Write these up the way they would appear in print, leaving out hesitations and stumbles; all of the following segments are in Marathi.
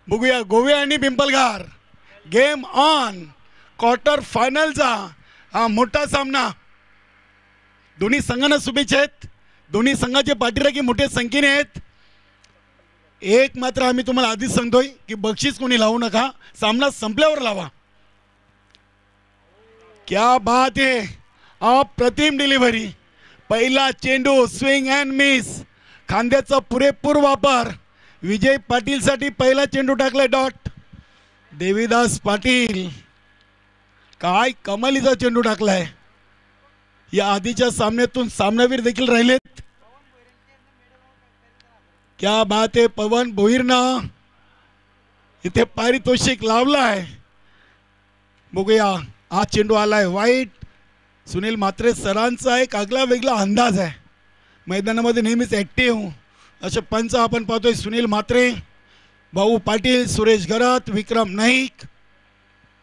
बघूया गोवे आणि पिंपलगार गेम ऑन. क्वार्टर फायनलचा हा मोठा सामना. दोन्ही संघांना शुभेच्छा आहेत. दोन्ही संघाचे पाठीराखी मोठ्या संख्येने आहेत. एक मात्र आम्ही तुम्हाला आधीच सांगतोय की बक्षीस कोणी लावू नका, सामना संपल्यावर लावा. क्या बात है, अप्रतिम डिलिव्हरी. पहिला चेंडू स्विंग अँड मिस, खांद्याचा पुरेपूर वापर. विजय पाटील साठी पहिला चेंडू टाकलाय डॉट. देवीदास पाटील काय कमालीचा चेंडू टाकलाय. या आधीच्या सामन्यातून सामनावीर देखील राहिलेत. क्या बात आहे. पवन भोईरनं इथे पारितोषिक लावलाय. बघूया हा चेंडू आलाय वाईट. सुनील म्हात्रे सरांचा एक आगळा वेगळा अंदाज आहे. मैदानामध्ये नेहमीच ॲक्टिव्ह असे पंच आपण पाहतोय. सुनील म्हात्रे, भाऊ पाटील, सुरेश गरात, विक्रम नाईक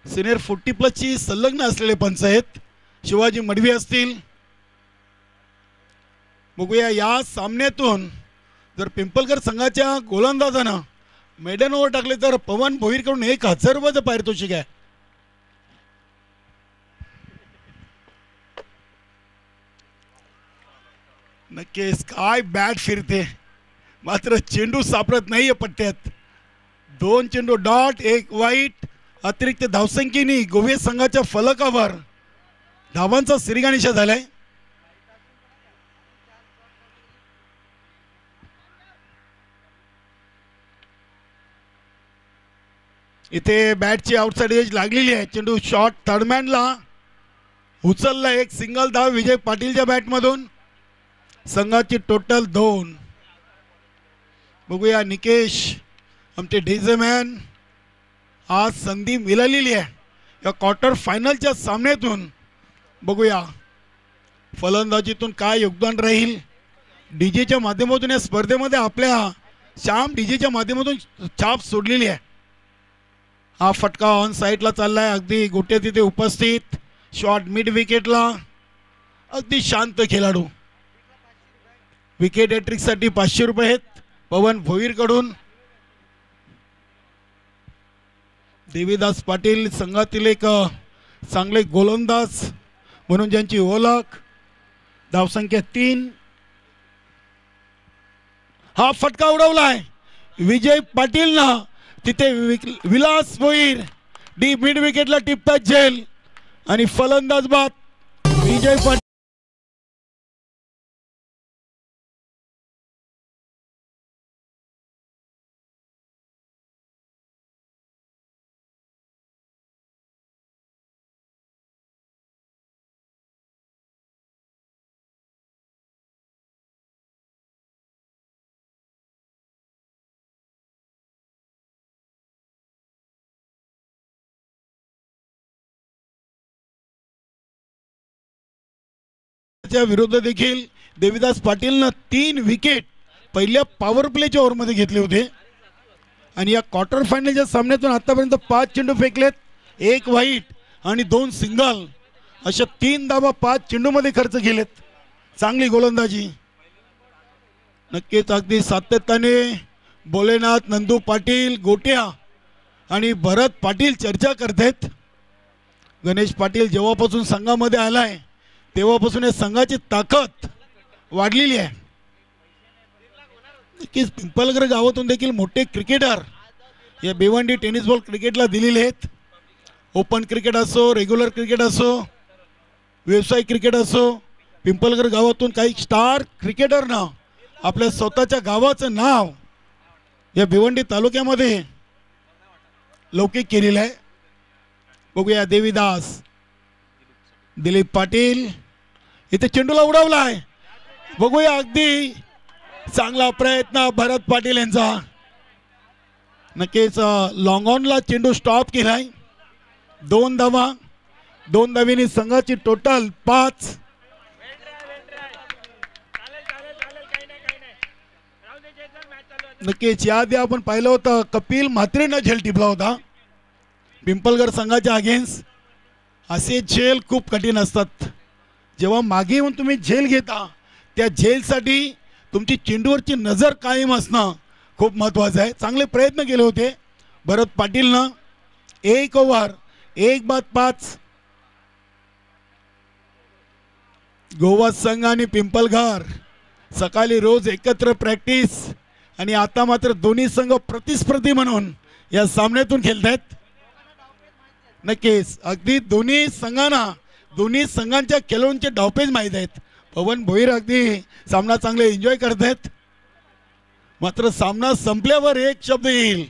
सिनियर 40+ संलग्न असलेले पंच आहेत. शिवाजी मडवी असतील. बघूया या सामन्यातून जर पिंपलकर संघाच्या गोलंदाजानं मेडन ओव्हर टाकले तर पवन भोईरकडून 1000 रुपयाचं पारितोषिक आहे. नक्कीच काय बॅट फिरते, मात्र चेंडू सापडत नाहीये पट्ट्यात. 2 चेंडू डॉट, 1 वाईट. अतिरिक्त धावसंख्येने गोवे संघाच्या फलकावर धावांचा सिरिगानिशा झालाय. इथे बॅटची आउटसाइड एज लागलेली आहे. चेंडू शॉट थर्डमॅनला उचलला. एक सिंगल धाव विजय पाटीलच्या बॅटमधून. संघाची टोटल 2. बघूया निकेश आमचे डेझमॅन, आज संधी मिळालेली आहे या क्वार्टर फायनलच्या सामन्यातून. बघूया फलंदाजीतून काय योगदान राहील. डीजेच्या माध्यमातून या स्पर्धेमध्ये आपल्या श्याम डीजेच्या माध्यमातून छाप सोडलेली आहे. हा फटका ऑन साईडला चाललाय. अगदी गोट्या तिथे उपस्थित. शॉट मिड विकेटला. अगदी शांत खेळाडू. विकेट हॅट्रिकसाठी 500 रुपये आहेत पवन भोईरकडून. देवीदास पाटील संघातील एक चांगले गोलंदाज म्हणून ज्यांची ओळख. धावसंख्या 3. हा फटका उडवलाय विजय पाटीलनं. तिथे विलास भोईर डी मिड विकेटला टिपतात झेल आणि फलंदाज बाद विजय पाटील. विरुद्ध देखील देवीदास पाटीलनं 3 विकेट पहिल्या पॉवर प्लेच्या ओव्हरमध्ये घेतले होते. आणि या क्वार्टर फायनलच्या सामन्यातून आतापर्यंत 5 चेंडू फेकलेत, 1 वाईट आणि 2 सिंगल अशा 3 धावा 5 चेंडूमध्ये खर्च केलेत. चांगली गोलंदाजी. नक्कीच अगदी सातत्याने भोलेनाथ, नंदू पाटील, गोट्या आणि भरत पाटील चर्चा करतायत. गणेश पाटील जेव्हापासून संघामध्ये आलाय तेव्हापासून या संघाची ताकद वाढलेली आहे. नक्कीच पिंपलगर गावातून देखील मोठे क्रिकेटर या भिवंडी टेनिस बॉल क्रिकेटला दिलेले आहेत. ओपन क्रिकेट असो, रेग्युलर क्रिकेट असो, व्यावसायिक क्रिकेट असो, पिंपलगर गावातून काही स्टार क्रिकेटरनं आपल्या स्वतःच्या गावाचं नाव या भिवंडी तालुक्यामध्ये लौकिक केलेलं आहे. बघूया देवीदास, दिलीप पाटील इथे चेंडूला उडवलाय. बघूया अगदी चांगला प्रयत्न भरत पाटील यांचा. नक्कीच लॉंग ऑनला चेंडू स्टॉप केलाय. 2 धावा, 2 धावींनी संघाची टोटल 5. नक्कीच याआधी आपण पाहिलं होतं कपिल म्हात्रेनं झेल टिपला होता पिंपलगर संघाच्या अगेन्स्ट. असे झेल खूप कठीण असतात. जेव्हा मागे येऊन तुम्ही झेल घेता त्या झेलसाठी तुमची चेंडूवरची नजर कायम असणं खूप महत्त्वाचं आहे. चांगले प्रयत्न केले होते भरत पाटीलनं 1 ओव्हर 1-5 गोवा संघ आणि पिंपलघर सकाळी रोज एकत्र प्रॅक्टिस आणि आता मात्र दोन्ही संघ प्रतिस्पर्धी म्हणून या सामन्यातून खेळतात. नक्कीच अगदी दोन्ही संघांच्या खेळाडूंचे डावपेच माहीत आहेत. पवन भोईर अगदी सामना चांगले एन्जॉय करत आहेत. मात्र सामना संपल्यावर एक शब्द येईल,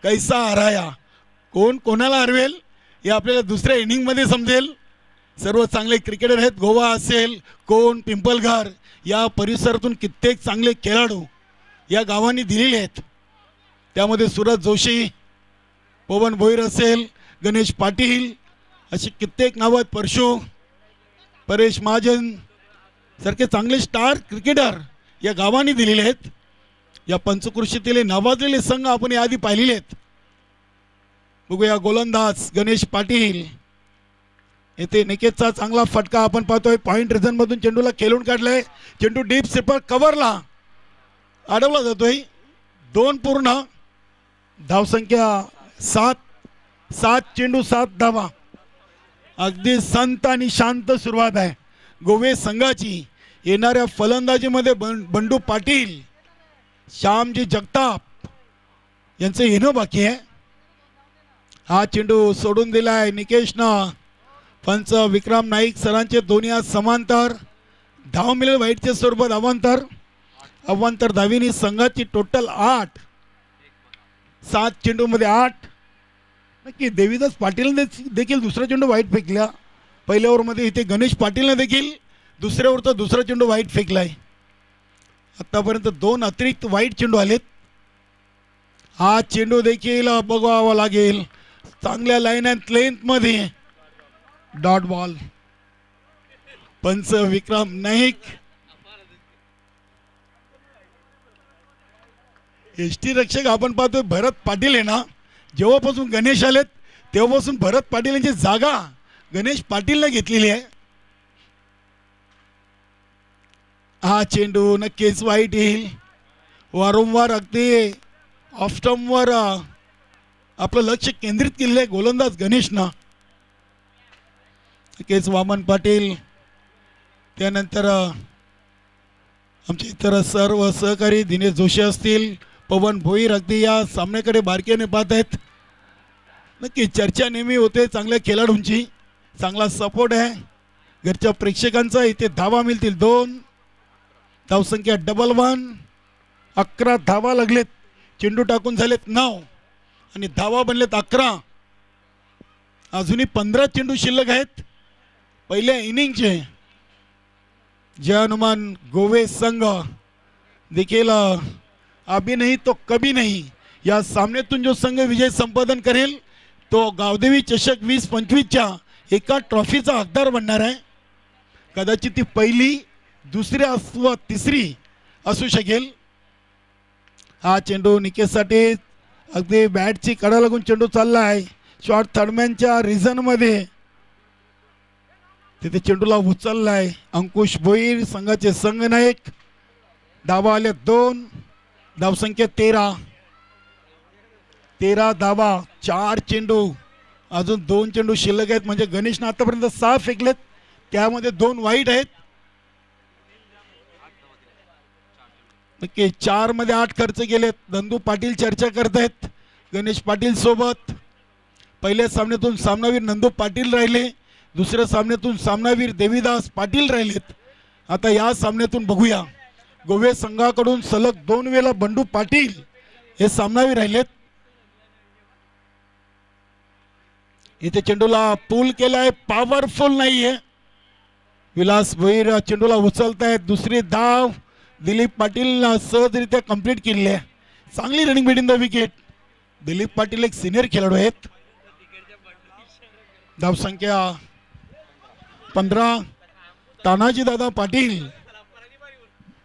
कैसा हराया. कोण कोणाला हरवेल हे आपल्याला दुसऱ्या इनिंगमध्ये समजेल. सर्व चांगले क्रिकेटर आहेत. गोवा असेल, कोण, पिंपलघर या परिसरातून कित्येक चांगले खेळाडू या गावांनी दिलेले आहेत. त्यामध्ये सूरज जोशी, पवन भोईर असेल, गणेश पाटील अशी कित्येक नावं आहेत. परशु, परेश महाजन सारखे चांगले स्टार क्रिकेटर या गावांनी दिलेले आहेत. या पंचकृषीतील नावाजलेले संघ आपण याआधी पाहिलेले आहेत. बघूया गोलंदाज गणेश पाटील. येथे निकेतचा चांगला फटका आपण पाहतोय. पॉइंट रिझन मधून चेंडूला खेळून काढलाय. चेंडू डीप स्लिपर कव्हरला अडवला जातोय. 2 पूर्ण. धावसंख्या 7 चेंडू 7 धावा. अगदी संत आणि शांत सुरुवात आहे गोवे संघाची. येणाऱ्या फलंदाजीमध्ये बंडू पाटील, श्यामजी जगताप यांचं येणं बाकी आहे. हा चेंडू सोडून दिलाय निकेशनं. पंच विक्रम नाईक सरांचे दोन्ही आज समांतर धाव मिळेल. वाईटच्या स्वरूपात अवांतर धावीनी संघाची टोटल 8. 7 चेंडूमध्ये 8. नक्की देवीदास पाटील देखील दुसरा चेंडू वाईट फेकला. पहिल्या ओव्हरमध्ये इथे गणेश पाटीलने देखील दुसऱ्या ओव्हरचा दुसरा चेंडू वाईट फेकलाय. आतापर्यंत 2 अतिरिक्त वाईट चेंडू आलेत. हा चेंडू देखील बघावा लागेल. चांगल्या लाईन अँड लेंथ मध्ये डॉट बॉल. पंच विक्रम नाईक. एसटी रक्षक आपण पाहतोय भरत पाटील आहे ना. जेव्हापासून गणेश आलेत तेव्हापासून भरत पाटील यांची जागा गणेश पाटीलने घेतलेली आहे. हा चेंडू नक्कीच वाईट येईल. वारंवार अगदी ऑफ स्टंपवर आपलं लक्ष केंद्रित केलेलं आहे गोलंदाज गणेशनं. नक्कीच वामन पाटील, त्यानंतर आमचे इतर सर्व सहकारी दिनेश जोशी असतील, पवन भोईर अगदी या सामन्याकडे बारकेने पाहत आहेत. नक्की चर्चा नेहमी होते चांगल्या खेळाडूंची. चांगला सपोर्ट आहे घरच्या प्रेक्षकांचा. इथे धावा मिळतील 2. धावसंख्या 11. 11 धावा लागलेत. चेंडू टाकून झालेत 9 आणि धावा बनलेत 11. अजूनही 15 चेंडू शिल्लक आहेत पहिल्या इनिंगचे. जय हनुमान गोवे संघ देखील अभी नहीं तो कभी नहीं या सामन्यातून जो संघ विजय संपादन करेल तो गावदेवी चषक 2025च्या एका ट्रॉफीचा हकदार बनणार आहे. कदाचित ती पहिली, दुसरी अथवा तिसरी असू शकेल. हा चेंडू निकेतसाठी अगदी बॅटची कडा लागून चेंडू चालला आहे. शॉर्ट थर्डमॅनच्या रिझनमध्ये तिथे चेंडूला उचललाय अंकुश भोईर संघाचे संघ नायक. धावा आले 2. धावसंख्या 13 धावा. 4 चेंडू. अजून 2 चेंडू शिल्लक आहेत. म्हणजे गणेशने आतापर्यंत 6 फेकलेत, त्यामध्ये 2 वाईट आहेत. नक्की 4 मध्ये 8 खर्च केलेत. नंदू पाटील चर्चा करतायत गणेश पाटील सोबत. पहिल्या सामन्यातून सामनावीर नंदू पाटील राहिले. दुसऱ्या सामन्यातून सामनावीर देवीदास पाटील राहिलेत. आता या सामन्यातून बघूया गोवे संघाकडून सलग 2 वेळा बंडू पाटील हे सामनावीर राहिलेत. इथे चेंडूला पूल केलाय, पॉवरफुल नाहीये. विलास भोईर चेंडूला उचलतायत. दुसरी धाव दिलीप पाटील सहजरित्या कंप्लीट केली आहे. चांगली running between the wicket. Dilip Patil एक सिनियर खेळाडू आहेत. धावसंख्या 15. तानाजी दादा पाटील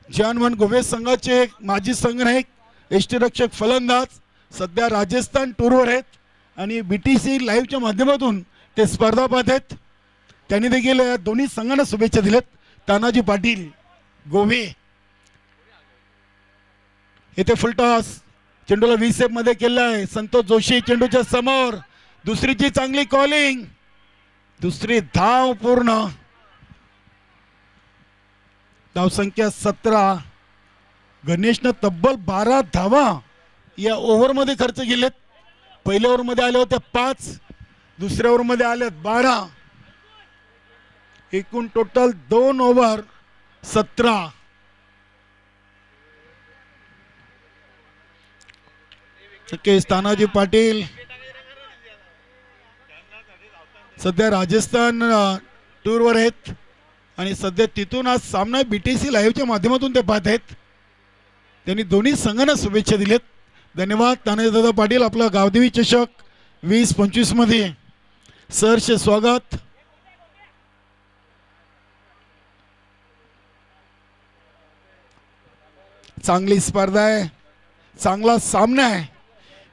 जानवन गोवे संघाचे माजी संघनायक, यष्टीरक्षक, फलंदाज, सध्या राजस्थान टूरवर आहेत आणि BTC लाईव्हच्या माध्यमातून ते स्पर्धा पाहत आहेत. त्यांनी देखील दोन्ही संघांना शुभेच्छा दिल्यात. तानाजी पाटील गोवे. येथे फुलटॉस चेंडूला व्ही सेप मध्ये केलाय संतोष जोशी चेंडूच्या समोर दुसरीची चांगली कॉलिंग दुसरी धाव पूर्ण धावसंख्या 17 गणेशनं तब्बल 12 धावा या ओव्हरमध्ये खर्च केलेत पहिल्या ओव्हरमध्ये आले होते 5 दुसऱ्या ओव्हरमध्ये आलेत 12 एकूण टोटल 2 ओव्हर 17 तानाजी पाटील सध्या राजस्थान टूरवर आहेत आणि सध्या तिथून आज सामना BTC लाईव्हच्या माध्यमातून ते पाहत आहेत त्यांनी दोन्ही संघांना शुभेच्छा दिलेत धन्यवाद तानाजीदादा पाटील आपला गावदेवी चषक 20-25 मध्ये सहर्ष स्वागत चांगली स्पर्धा आहे चांगला सामना आहे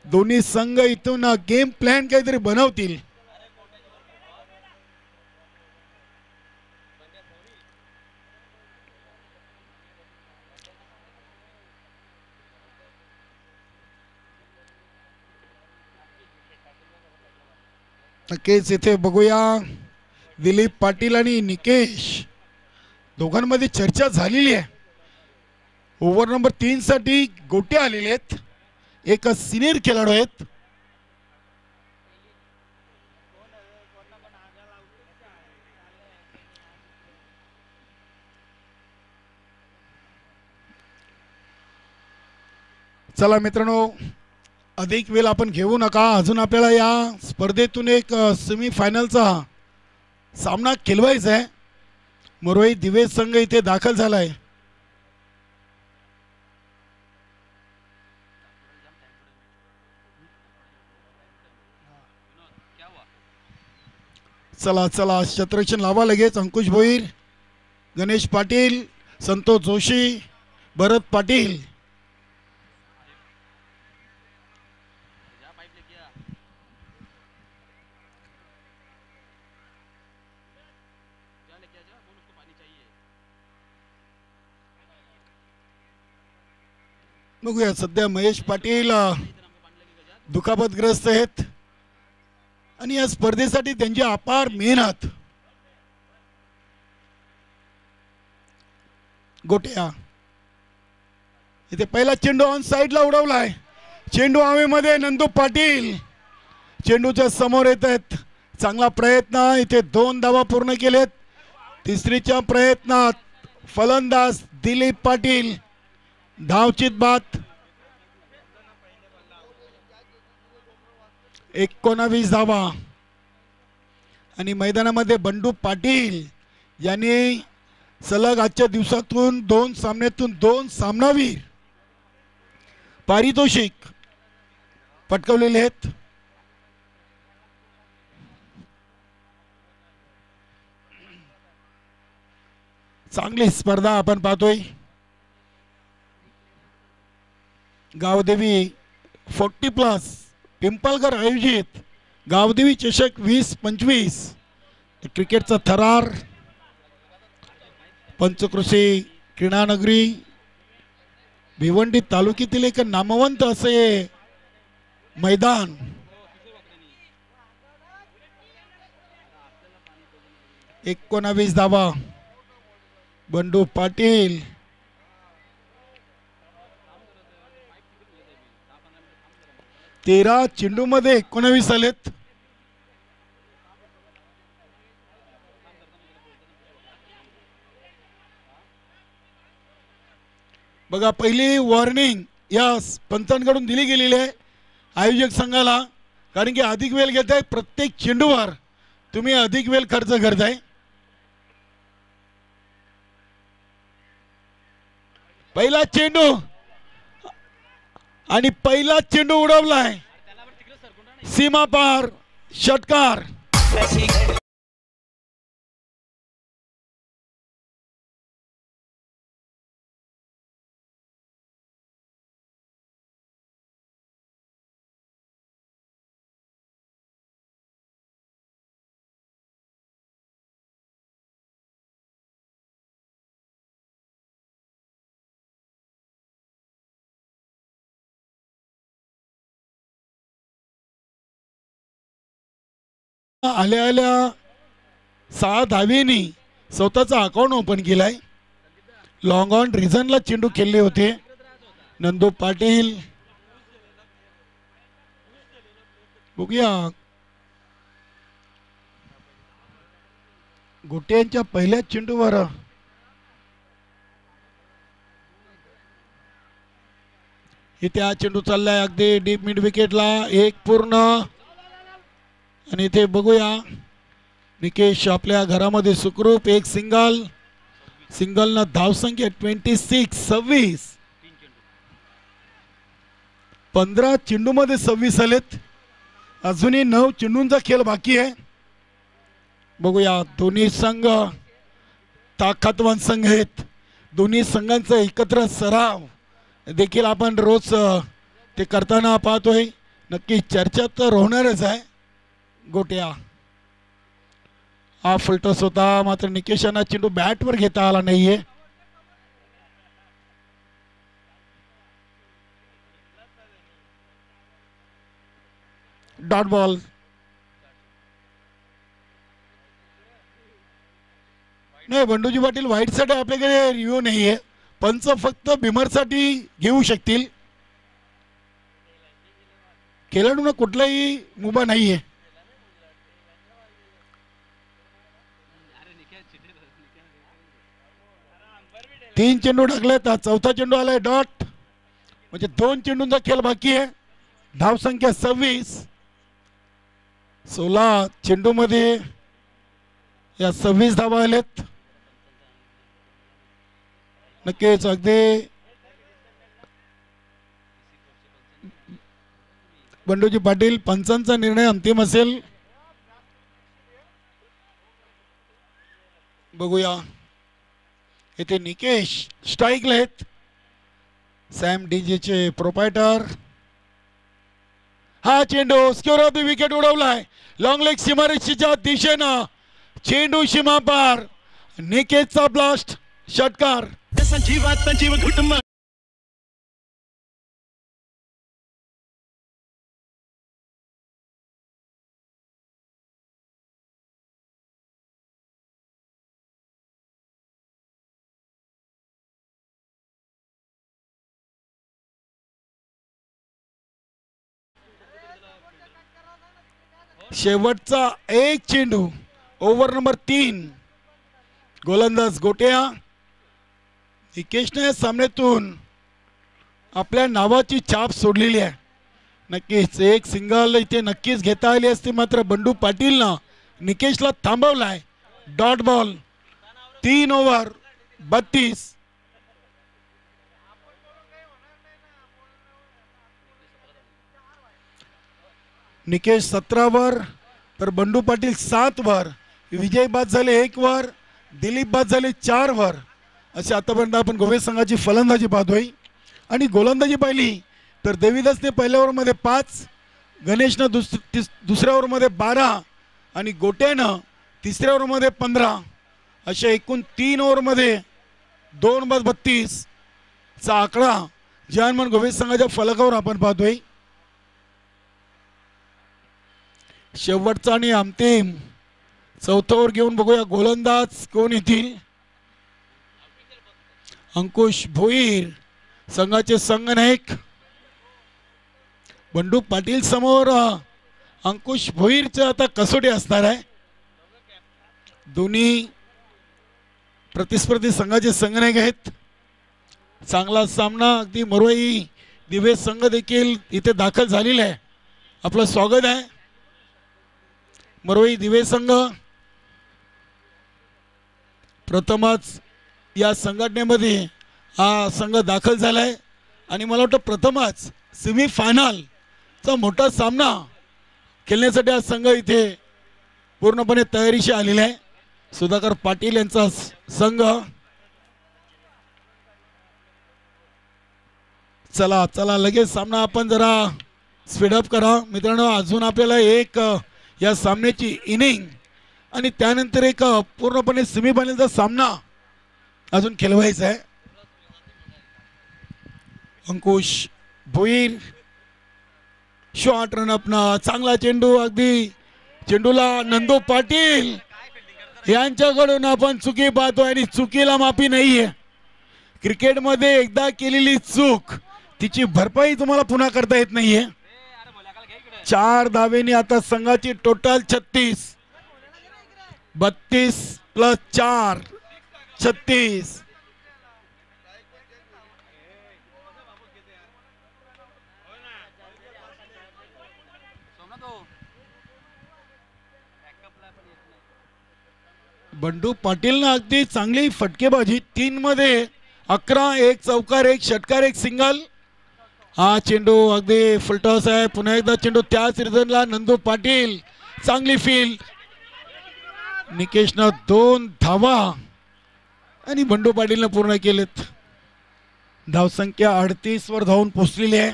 दोन्ही संघ इथून गेम प्लॅन काहीतरी बनवतील नक्कीच इथे बघूया दिलीप पाटील आणि निकेश दोघांमध्ये चर्चा झालेली आहे ओव्हर नंबर 3 साठी गोटे आलेले आहेत एक सिनियर खेळाडू आहेत चला मित्रांनो अधिक वेळ आपण घेऊ नका अजून आपल्याला या स्पर्धेतून एक सेमी फायनलचा सामना खेळवायचा आहे मोरोई दिवेश संघ इथे दाखल झालाय चला चला क्षेत्ररक्षण लावा लगेच अंकुश भोईर गणेश पाटील संतोष जोशी भरत पाटील बघूया सध्या महेश पाटील दुखापतग्रस्त आहेत आणि या स्पर्धेसाठी त्यांची अपार मेहनत गोट्या इथे पहिला चेंडू ऑन साइडला उडवलाय चेंडू हवेमध्ये नंदू पाटील चेंडूच्या समोर येत आहेत चांगला प्रयत्न इथे 2 धावा पूर्ण केलेत तिसरीच्या प्रयत्नात फलंदाज दिलीप पाटील धावचित बाद 19 धावा आणि मैदानामध्ये बंडू पाटील यांनी सलग आजच्या दिवसातून 2 सामन्यातून 2 सामनावीर पारितोषिक पटकावलेले आहेत चांगली स्पर्धा आपण पाहतोय गावदेवी 40+ पिंपळकर आयोजित गावदेवी चषक 20-25 क्रिकेटचा थरार पंचकृषी क्रीडानगरी भिवंडी तालुक्यातील एक नामवंत असे मैदान 19 धावा बंडू पाटील तेरा चेंडू मध्ये 19 आलेत बघा पहिली वॉर्निंग या पंचांकडून दिली गेलेली आहे आयोजक संघाला कारण की अधिक वेळ घेताय प्रत्येक चेंडूवर तुम्ही अधिक वेळ खर्च करताय पहिला चेंडू आणि पहिला चेंडू उडवलाय सीमा पार षटकार आल्या आल्या 6 धावेनी स्वतःचा अकाउंट ओपन केलाय. लॉंग ऑन रिझनला चेंडू खेळले होते नंदू पाटील. बघूया गोट्यांच्या पहिल्या चेंडूवर इथे हा चेंडू चाललाय अगदी डीप मिड विकेटला. एक पूर्ण. आणि इथे बघूया निकेश आपल्या घरामध्ये सुखरूप एक सिंगल. सिंगलनं धावसंख्या 26. 15 चेंडूमध्ये 26 आलेत. अजूनही 9 चेंडूंचा खेळ बाकी आहे. बघूया दोन्ही संघ ताकदवान संघ आहेत. दोन्ही संघांचा एकत्र सराव देखील आपण रोज ते करताना पाहतोय. नक्की चर्चा तर होणारच आहे. गोट्या हा फुलटॉस होता मात्र निकेशांना चेंडू बॅटवर घेता आला नाहीये. Dot ball. नाही बंडूजी पाटील वाईट साठी आपल्याकडे रिव्ह्यू नाहीये. पंच फक्त बिमरसाठी घेऊ शकतील. खेळाडूंना कुठलाही मुभा नाहीये. तीन चेंडू टाकलेत. चौथा चेंडू आलाय डॉट. म्हणजे 2 चेंडूंचा खेळ बाकी आहे. धावसंख्या 26. 16 चेंडूमध्ये या 26 धावा आलेत. नक्कीच अगदी बंडूजी पाटील पंचांचा निर्णय अंतिम असेल. बघूया इथे निकेश स्ट्राईकला आहेत. सॅम डीजेचे प्रोपायटर. हा चेंडू स्क्वेअर ऑफ द विकेट उडवलाय. लॉंग लेग सीमारेषेच्या दिशेनं चेंडू सीमा पार. निकेशचा ब्लास्ट षटकार. संजीव घुटम. शेवटचा एक चेंडू ओव्हर नंबर 3. गोलंदाज गोट्या. निकेशने सामन्यातून आपल्या नावाची छाप सोडलेली आहे. नक्कीच एक सिंगल इथे नक्कीच घेता आली असती मात्र बंडू पाटीलनं निकेशला थांबवलाय. Dot ball. 3 ओव्हर 32. निकेश 17 वर तर बंडू पाटील 7 वर. विजय बाद झाले 1 वर. दिलीप बाद झाले 4 वर. असे आतापर्यंत आपण गोवे संघाची फलंदाजी पाहतोय. आणि गोलंदाजी पाहिली तर देवीदासने पहिल्या ओव्हरमध्ये 5, गणेशनं दुसऱ्या ओव्हरमध्ये 12 आणि गोट्यानं तिसऱ्या ओव्हरमध्ये 15 अशा एकूण 3 ओव्हरमध्ये 2 बाद 32 चा आकडा जानमन गोवे संघाच्या फलकावर आपण पाहतोय. शेवटचा आणि अंतिम चौथा ओव्हर घेऊन बघूया गोलंदाज कोण येतील. अंकुश भोईर संघाचे संघनायक. बंडू पाटील समोर अंकुश भोईरचं आता कसोटी असणार आहे. दोन्ही प्रतिस्पर्धी संघाचे संघनायक आहेत. चांगला सामना. अगदी मरोई दिवे संघ देखील इथे दाखल झालेला आहे. आपलं स्वागत आहे. मरोई दिवे संघ प्रथमच या संघटनेमध्ये हा संघ दाखल झालाय आणि मला वाटतं प्रथमच सेमीफायनलचा मोठा सामना खेळण्यासाठी हा संघ इथे पूर्णपणे तयारीशी आलेला आहे. सुधाकर पाटील यांचा संघ. चला चला लगेच सामना आपण जरा स्पीडअप करा मित्रांनो. अजून आपल्याला एक या सामन्याची इनिंग आणि त्यानंतर एक पूर्णपणे सेमीफायनलचा सामना अजून खेळवायचा आहे. अंकुश भोईर शॉट रन अपना. चांगला चेंडू अगदी चेंडूला नंदू पाटील यांच्याकडून आपण चुकी पाहतोय आणि चुकीला माफी नाहीये. क्रिकेटमध्ये एकदा केलेली चूक तिची भरपाई तुम्हाला पुन्हा करता येत नाहीये. 4 धावेनी आता संघाची टोटल 36. 32 प्लस 4 36. बंडू पाटीलनं अगदी चांगली फटकेबाजी 3 मध्ये 11, 1 चौकार, 1 षटकार, 1 सिंगल. हा चेंडू अगदी फुलटॉस आहे. पुन्हा एकदा चेंडू त्याच रिझनला नंदू पाटील. चांगली फील्ड. निकेशनं 2 धावा आणि बंडू पाटीलनं पूर्ण केलेत. धावसंख्या 38 वर धावून पोहोचलेली आहे.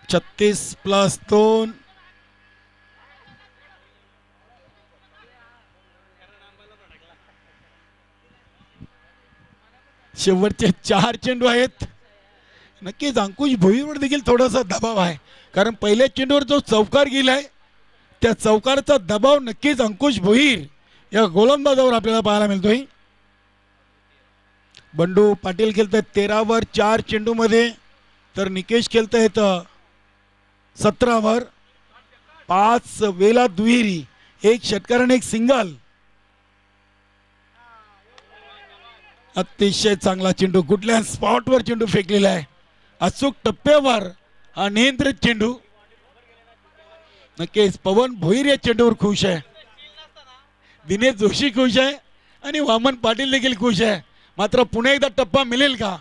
36 प्लस 2. शेवटचे 4 चेंडू आहेत. नक्कीच अंकुश भोईरवर देखील थोडासा दबाव आहे, कारण पहिल्या चेंडूवर जो चौकार गेलाय त्या चौकारचा दबाव नक्कीच अंकुश भोईर या गोलंदाजावर आपल्याला पाहायला मिळतोय. बंडू पाटील खेळतात 13 वर 4 चेंडू मध्ये, तर निकेश खेळतायत 17 वर 5 वेला दुहेरी, 1 षटकार आणि 1 सिंगल. अतिशय चांगला चेंडू, कुठल्या स्पॉटवर चेंडू फेकलेला आहे. अचूक टप्प्यावर हा नियंत्रित चेंडू. नक्कीच पवन भोईर या चेंडूवर खुश आहे. दिनेश जोशी खुश आहे आणि वामन पाटील देखील खुश आहे. मात्र पुन्हा एकदा टप्पा मिळेल का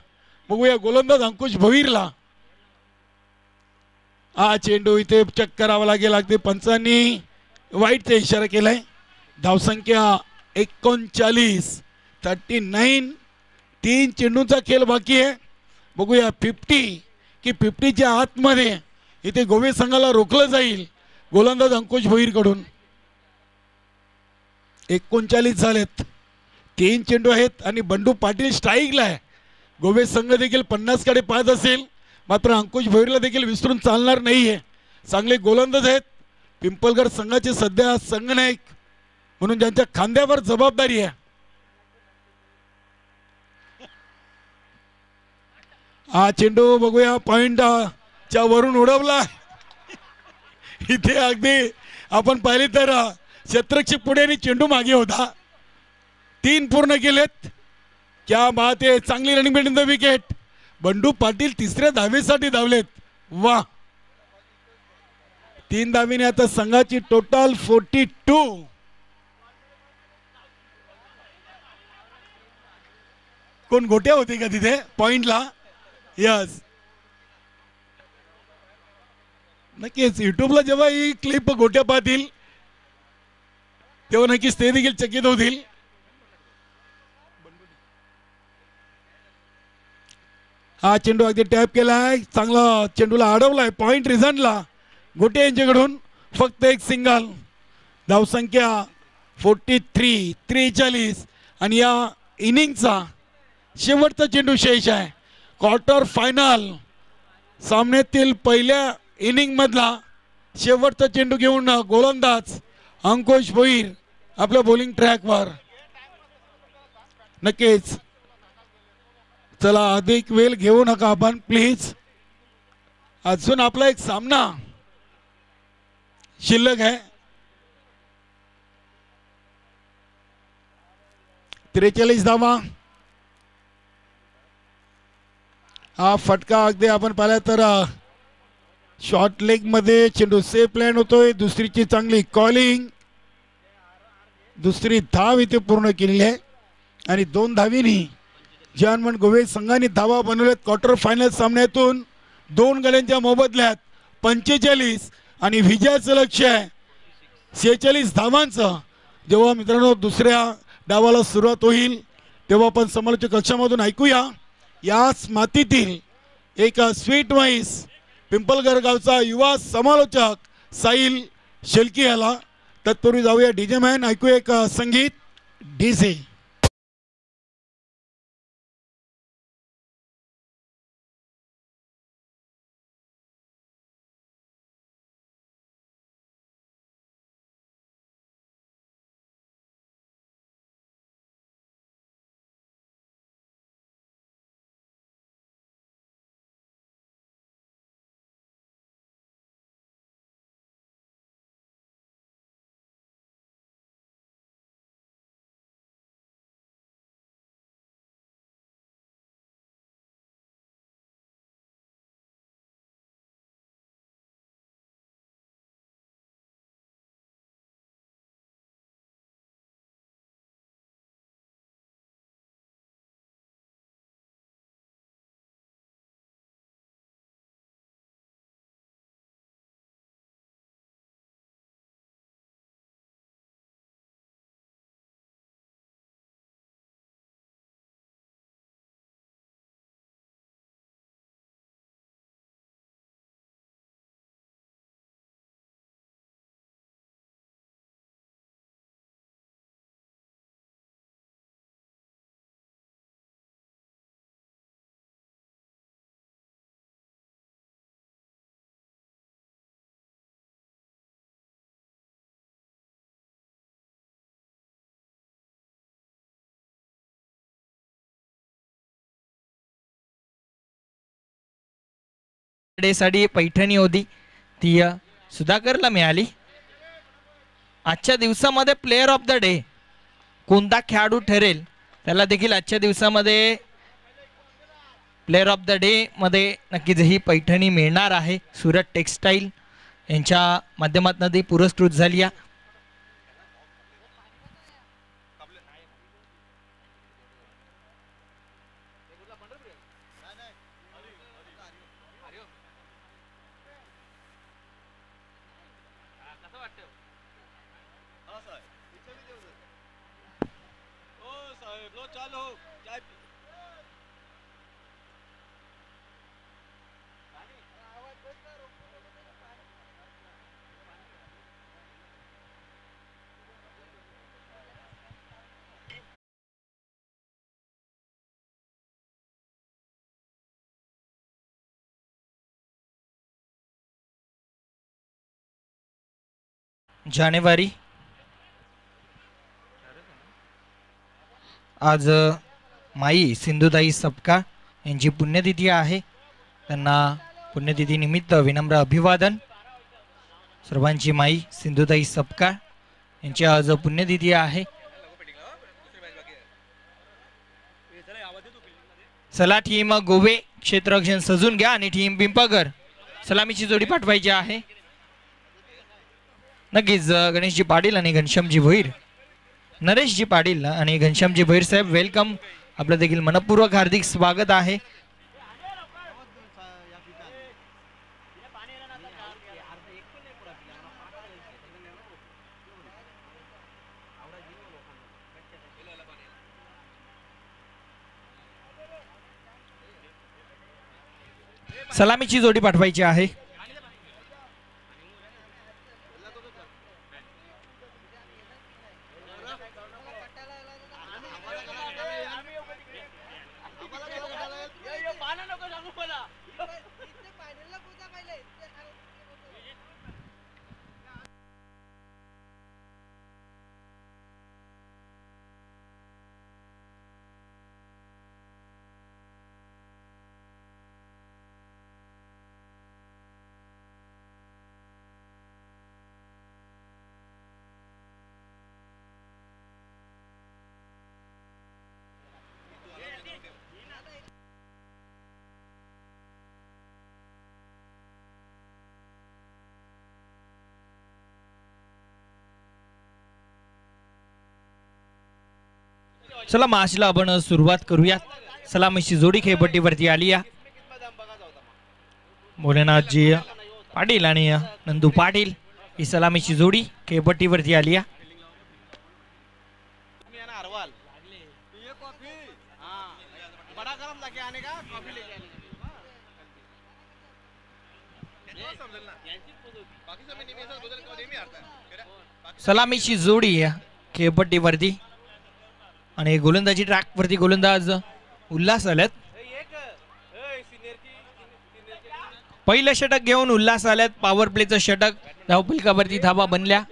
बघूया गोलंदाज अंकुश भोईरला. हा चेंडू इथे चेक करावा लागेल. अगदी पंचांनी वाईटचा इशारा केलाय. धावसंख्या 39. 39. 3 चेंडूंचा खेळ बाकी आहे. बघूया 50 की 50च्या आतमध्ये इथे गोवे संघाला रोखलं जाईल गोलंदाज अंकुश भोईर कडून. 39 झालेत. 3 चेंडू आहेत आणि बंडू पाटील स्ट्राईकला आहे. गोवे संघ देखील 50 कडे पाहत असेल, मात्र अंकुश भोईरला देखील विसरून चालणार नाहीये. चांगले गोलंदाज आहेत. पिंपळगड संघाचे सध्या संघनायक म्हणून ज्यांच्या खांद्यावर जबाबदारी आहे. हा चेंडू बघूया पॉइंट च्या वरून उडवला. इथे अगदी आपण पाहिले तर शतरक्षक पुढे आणि चेंडू मागे होता. 3 पूर्ण केलेत. क्या बात आहे. चांगली running between the wicket. Bandu Patil 3ऱ्या धावेसाठी धावलेत. वा. 3 धावेने आता संघाची टोटल 42. कोण गोट्या होती का तिथे पॉइंटला? यस. नक्कीच युट्यूबला जेव्हा ही क्लिप गोट्या पाहतील तेव्हा नक्कीच ते देखील चकित होतील. हा चेंडू अगदी टॅप केलाय. चांगला चेंडूला अडवलाय पॉइंट रिझनला. गोटे यांच्याकडून फक्त 1 सिंगल. धावसंख्या 43. 43 आणि या इनिंगचा शेवटचा चेंडू शेष आहे. क्वार्टर फायनल सामन्यातील पहिल्या इनिंग मधला शेवटचा चेंडू घेऊन गोलंदाज अंकुश भोईर आपल्या बॉलिंग ट्रॅकवर. नक्कीच चला अधिक वेळ घेऊ नका आपण प्लीज. अजून आपला एक सामना शिल्लक आहे. 43 धावा. हा फटका अगदी आपण पाहिला तर शॉर्ट लेग मध्ये चेंडू सेफ लँड होतोय. दुसरीची चांगली कॉलिंग. दुसरी धाव इथे पूर्ण केलेली आहे आणि 2 धावींनी जानमन गोवे संघाने धावा बनवल्यात. क्वार्टर फायनल सामन्यातून 2 गड्यांच्या मोबदल्यात 45 आणि विजयाचं लक्ष आहे 46 धावांचं. जेव्हा मित्रांनो दुसऱ्या डावाला सुरुवात होईल तेव्हा आपण समालोचक कक्षामधून ऐकूया याच मातीतील एक स्वीट व्हॉइस पिंपळगड गावचा युवा समालोचक साहिल शेलकी याला. तत्पूर्वी जाऊया डीजे मॅन. ऐकूया एक संगीत डीजे. डे साठी पैठणी होती ती सुधाकरला मिळाली. आजच्या दिवसामध्ये प्लेयर ऑफ द डे कोणता खेळाडू ठरेल त्याला देखील आजच्या दिवसामध्ये प्लेयर ऑफ द डे मध्ये नक्कीच ही पैठणी मिळणार आहे. सुरत टेक्सटाईल यांच्या माध्यमातून ती पुरस्कृत झाली आहे. जानेवारी आज माई सिंधुताई सपकाळ यांची पुण्यतिथी आहे. त्यांना पुण्यतिथी निमित्त विनम्र अभिवादन. सर्वांची माई सिंधुताई सपकाळ यांची आज पुण्यतिथी आहे. चला टीम गोवे क्षेत्ररक्षण सजून घ्या आणि टीम पिंपळगर सलामीची जोडी पाठवायची आहे. नक्कीच गणेशजी पाटील आणि घनश्यामजी भोईर, नरेशजी पाटील आणि घनश्यामजी भोईर साहेब वेलकम. आपलं देखील मनपूर्वक हार्दिक स्वागत आहे. सलामीची जोडी पाठवायची आहे. चला मॅचला आपण सुरुवात करूयात. सलामीची जोडी खेळपट्टीवरती आली आहे. भोलेनाथजी पाटील आणि नंदू पाटील ही सलामीची जोडी खेळपट्टीवरती आली आहे. सलामीची जोडी खेळपट्टीवरती आणि गोलंदाजी ट्रॅक वरती गोलंदाज उल्हास आल्यात. पहिलं षटक घेऊन उल्हास आल्यात. पॉवर प्लेचं षटक धावफलकावरती धावा बनल्या.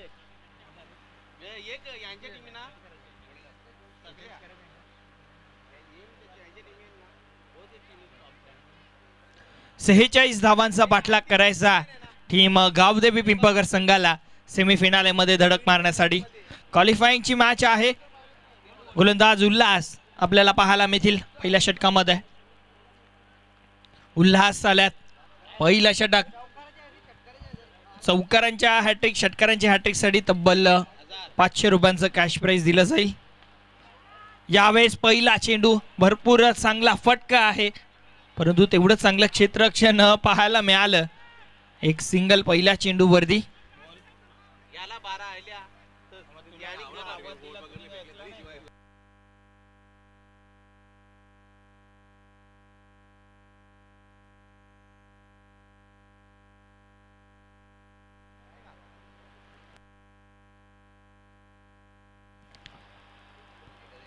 सेहेचाळीस धावांचा पाठलाग करायचा टीम गावदेवी पिंपळगर संघाला सेमीफायनल मध्ये धडक मारण्यासाठी. क्वालिफाईंगची मॅच आहे. गोलंदाज उल्हास आपल्याला पाहायला मिळतील पहिल्या षटकामध्ये. उल्हास आल्यात. पहिलं षटक चौकारांच्या हॅट्रिक षटकारांच्या हॅट्रिक साठी तब्बल 500 रुपयांचं कॅश प्राइज दिलं जाईल. यावेळेस पहिला चेंडू भरपूर चांगला फटका आहे परंतु तेवढं चांगलं क्षेत्ररक्षण पाहायला मिळालं. एक सिंगल पहिल्या चेंडू वरती.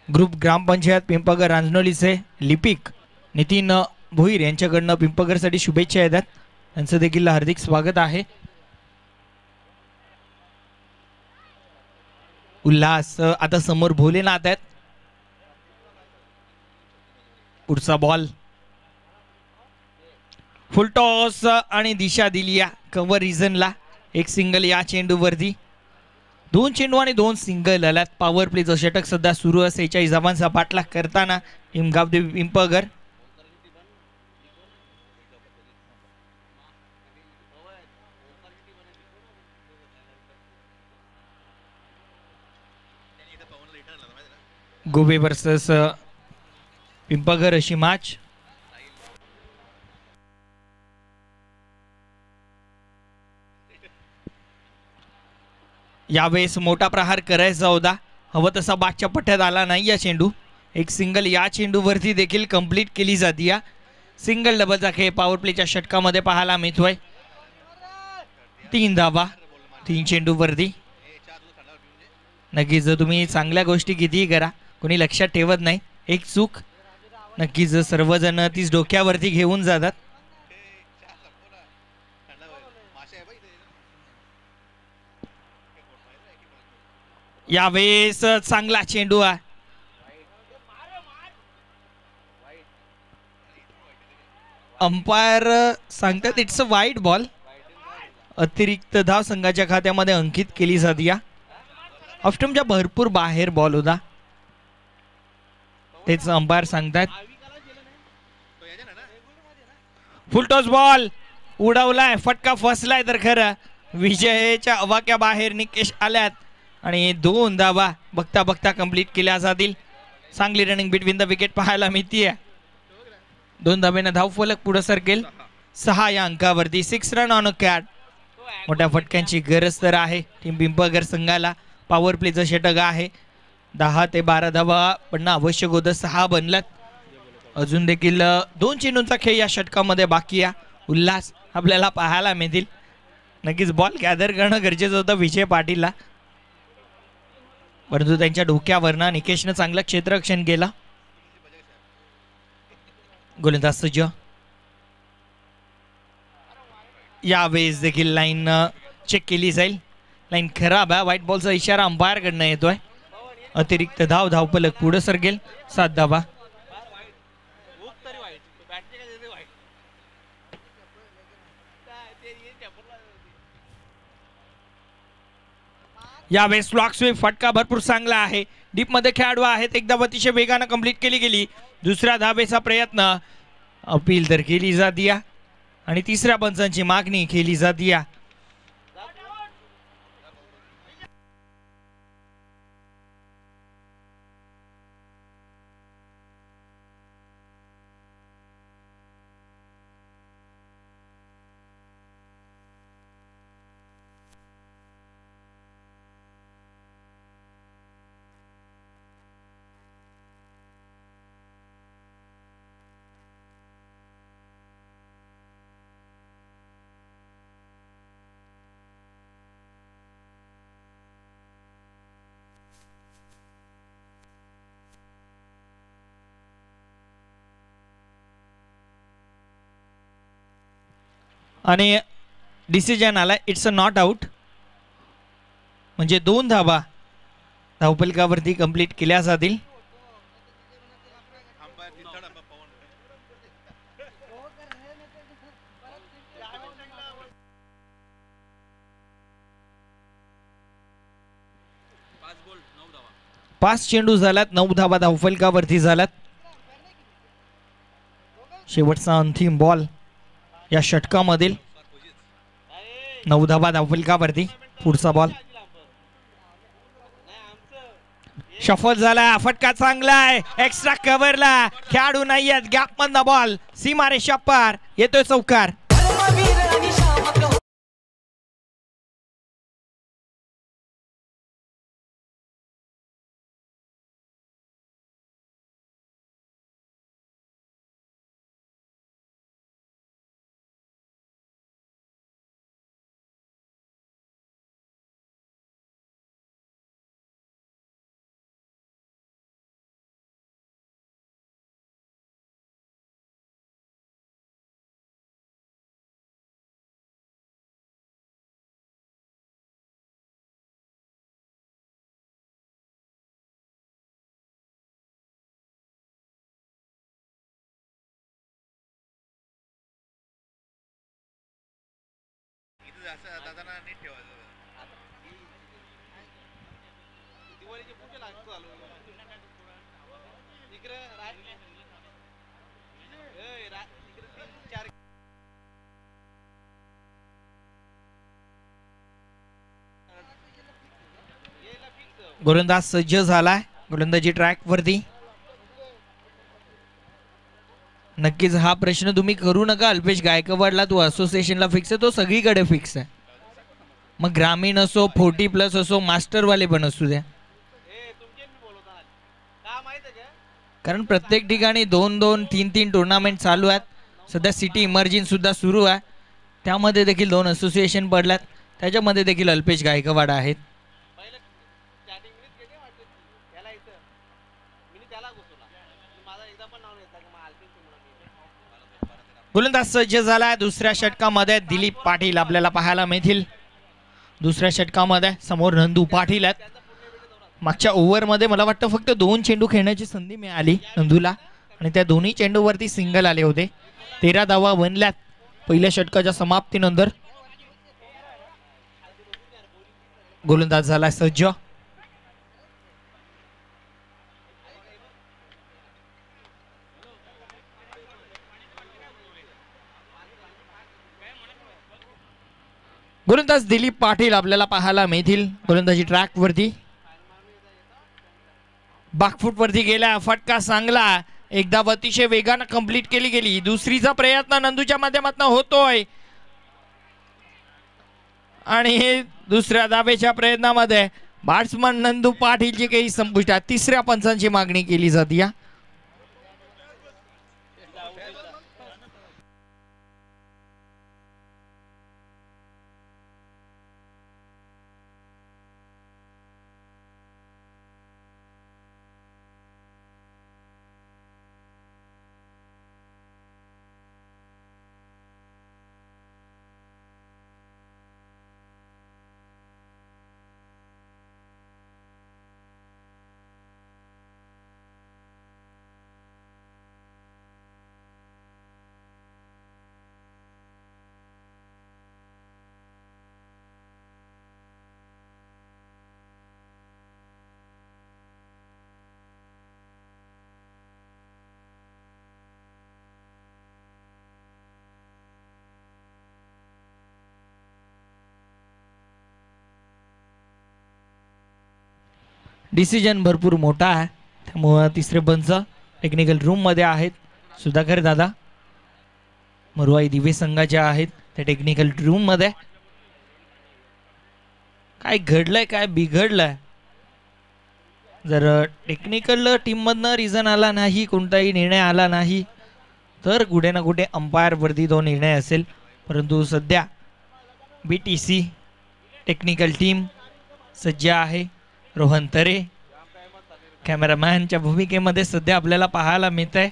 ग्रुप ग्रामपंचायत पिंपळगर रांजनोलीचे लिपिक नितीन भोईर यांच्याकडनं पिंपळगरसाठी शुभेच्छा येतात. त्यांचं देखील हार्दिक स्वागत आहे. उल्हास आता समोर भोलेनाथ आहेत. पुढचा बॉल फुल टॉस आणि दिशा दिली या कव्हर रिझनला. एक सिंगल या चेंडूवरती. 2 चेंडू आणि 2 सिंगल आल्यात. पॉवर प्लेचं षटक सध्या सुरू आहे. 46 धावांचा पाठलाग करताना टीम गावदेवी पिंपळगर. गोवे वर्सेस पिंपळगर अशी मॅच. यावेळेस मोठा प्रहार करायचा होता, हवं तसा बागच्या पट्ट्यात आला नाही या चेंडू. एक सिंगल या चेंडूवरती देखील कंप्लीट केली जाते. या सिंगल डबलचा खेळ पॉवर प्लेच्या षटकामध्ये पाहायला मिळतोय. 3 धावा 3 चेंडूवरती. नक्कीच जर तुम्ही चांगल्या गोष्टी कितीही करा, कोणी लक्षात ठेवत नाही. एक चूक नक्कीच सर्वजण तीच डोक्यावरती घेऊन जातात. यावेळेस चांगला चेंडू आहे. अंपायर सांगतात इट्स अ वाईट बॉल. अतिरिक्त धाव संघाच्या खात्यामध्ये अंकित केली जाते. या ऑफस्टंपच्या भरपूर बाहेर बॉल होता, तेच अंपायर सांगतात. फुल टॉस बॉल उडवलाय, फटका फसलाय तर खरं. विजयाच्या अवाक्या बाहेर निकेश आल्यात आणि 2 धावा बघता बघता कंप्लीट केल्या जातील. चांगली रनिंग बिटवीन द विकेट पाहायला मिळतीये. 2 धावेनं धावफलक पुढे सरकेल 6 या अंकावरती. 6 रन ऑन अ कॅट. मोठ्या फटक्यांची गरज तर आहे टीम पिंपळगर संघाला. पॉवर प्लेचं षटक आहे. 10 ते 12 धावा पडणं आवश्यक होतं, 6 बनल्यात. अजून देखील 2 चेंडूंचा खेळ या षटकामध्ये बाकी आहे. उल्हास आपल्याला पाहायला मिळतील. नक्कीच बॉल गॅदर करणं गरजेचं होतं विजय पाटीलला, परंतु त्यांच्या डोक्यावरनं निकेशनं चांगलं क्षेत्ररक्षण केलं. गोलंदाज सज्ज. यावेळेस देखील लाईन चेक केली जाईल. लाईन खराब आहे. व्हाईट बॉलचा इशारा अंपायर कडनं येतोय. अतिरिक्त धावफलक पुढे सरकेल 7 धावा. यावेळेस स्लॉग स्वीप फटका भरपूर चांगला आहे. डीप मध्ये खेळाडू आहेत. एक धाव अतिशय वेगानं कंप्लीट केली गेली. दुसऱ्या धावेचा प्रयत्न, अपील तर केली जाते आणि तिसऱ्या पंचांची मागणी केली जाते. आणि डिसिजन आला, इट्स अ नॉट आउट. म्हणजे 2 धावा धावफलकावरती कंप्लीट केल्या जातील. पाच चेंडू झाल्यात, 9 धावा धावफलकावरती झाल्यात. शेवटचा अंतिम बॉल या षटकामधील. 9 धावा धावफलकावरती. पुढचा बॉल शफल झाला. फटका चांगला आहे, एक्स्ट्रा कव्हरला खेळाडू नाहीयेत. गॅप मधला बॉल सीमारेषा पार, येतोय चौकार. गोलंदाज सज्ज झालाय गोलंदाजी ट्रॅक वरती. नक्कीच हा प्रश्न तुम्ही करू नका अल्पेश गायकवाडला. तो असोसिएशनला फिक्स आहे, तो सगळीकडे फिक्स आहे. मग ग्रामीण असो 40+ असो मास्टरवाले पण असू द्या, कारण प्रत्येक ठिकाणी 2-2 3-3 टुर्नामेंट चालू आहेत. सध्या सिटी इमर्जिंग सुद्धा सुरू आहे, त्यामध्ये देखील 2 असोसिएशन पडल्यात, त्याच्यामध्ये देखील अल्पेश गायकवाड आहेत. गोलंदाज सज्ज झालाय. दुसऱ्या षटकामध्ये दिलीप पाटील आपल्याला पाहायला मिळतील. दुसऱ्या षटकामध्ये समोर नंदू पाटील आहेत. मागच्या ओव्हरमध्ये मला वाटतं फक्त 2 चेंडू खेळण्याची संधी मिळाली नंदूला, आणि त्या दोन्ही चेंडूवरती सिंगल आले होते. 13 धावा बनल्यात पहिल्या षटकाच्या समाप्तीनंतर. गोलंदाज झाला सज्ज. गोलंदाज दिलीप पाटील आपल्याला पाहायला मिळतील गोलंदाजी ट्रॅक वरती. बॅकफूट वरती गेला, फटका चांगला, एकदा अतिशय वेगानं कंप्लीट केली गेली. दुसरीचा प्रयत्न नंदूच्या माध्यमातून होतोय, आणि हे दुसऱ्या धावेच्या प्रयत्नामध्ये बॅट्समन नंदू पाटीलची काही संपुष्टात. तिसऱ्या पंचांची मागणी केली जाते. डिसिजन भरपूर मोठा आहे, त्यामुळे तिसरे पंच टेक्निकल रूम मध्ये आहेत. सुधाकर दादा मरुवाई दिवे संघाच्या आहेत त्या टेक्निकल रूम मध्ये. काय घडलंय, काय बिघडलंय? जर टेक्निकल टीम मधनं रिझन आला नाही, कोणताही निर्णय आला नाही, तर कुठे ना कुठे अंपायर वरती तो निर्णय असेल. परंतु सध्या BTC टेक्निकल टीम सज्ज आहे. रोहन तरे कॅमेरामॅनच्या भूमिकेमध्ये सध्या आपल्याला पाहायला मिळत आहे.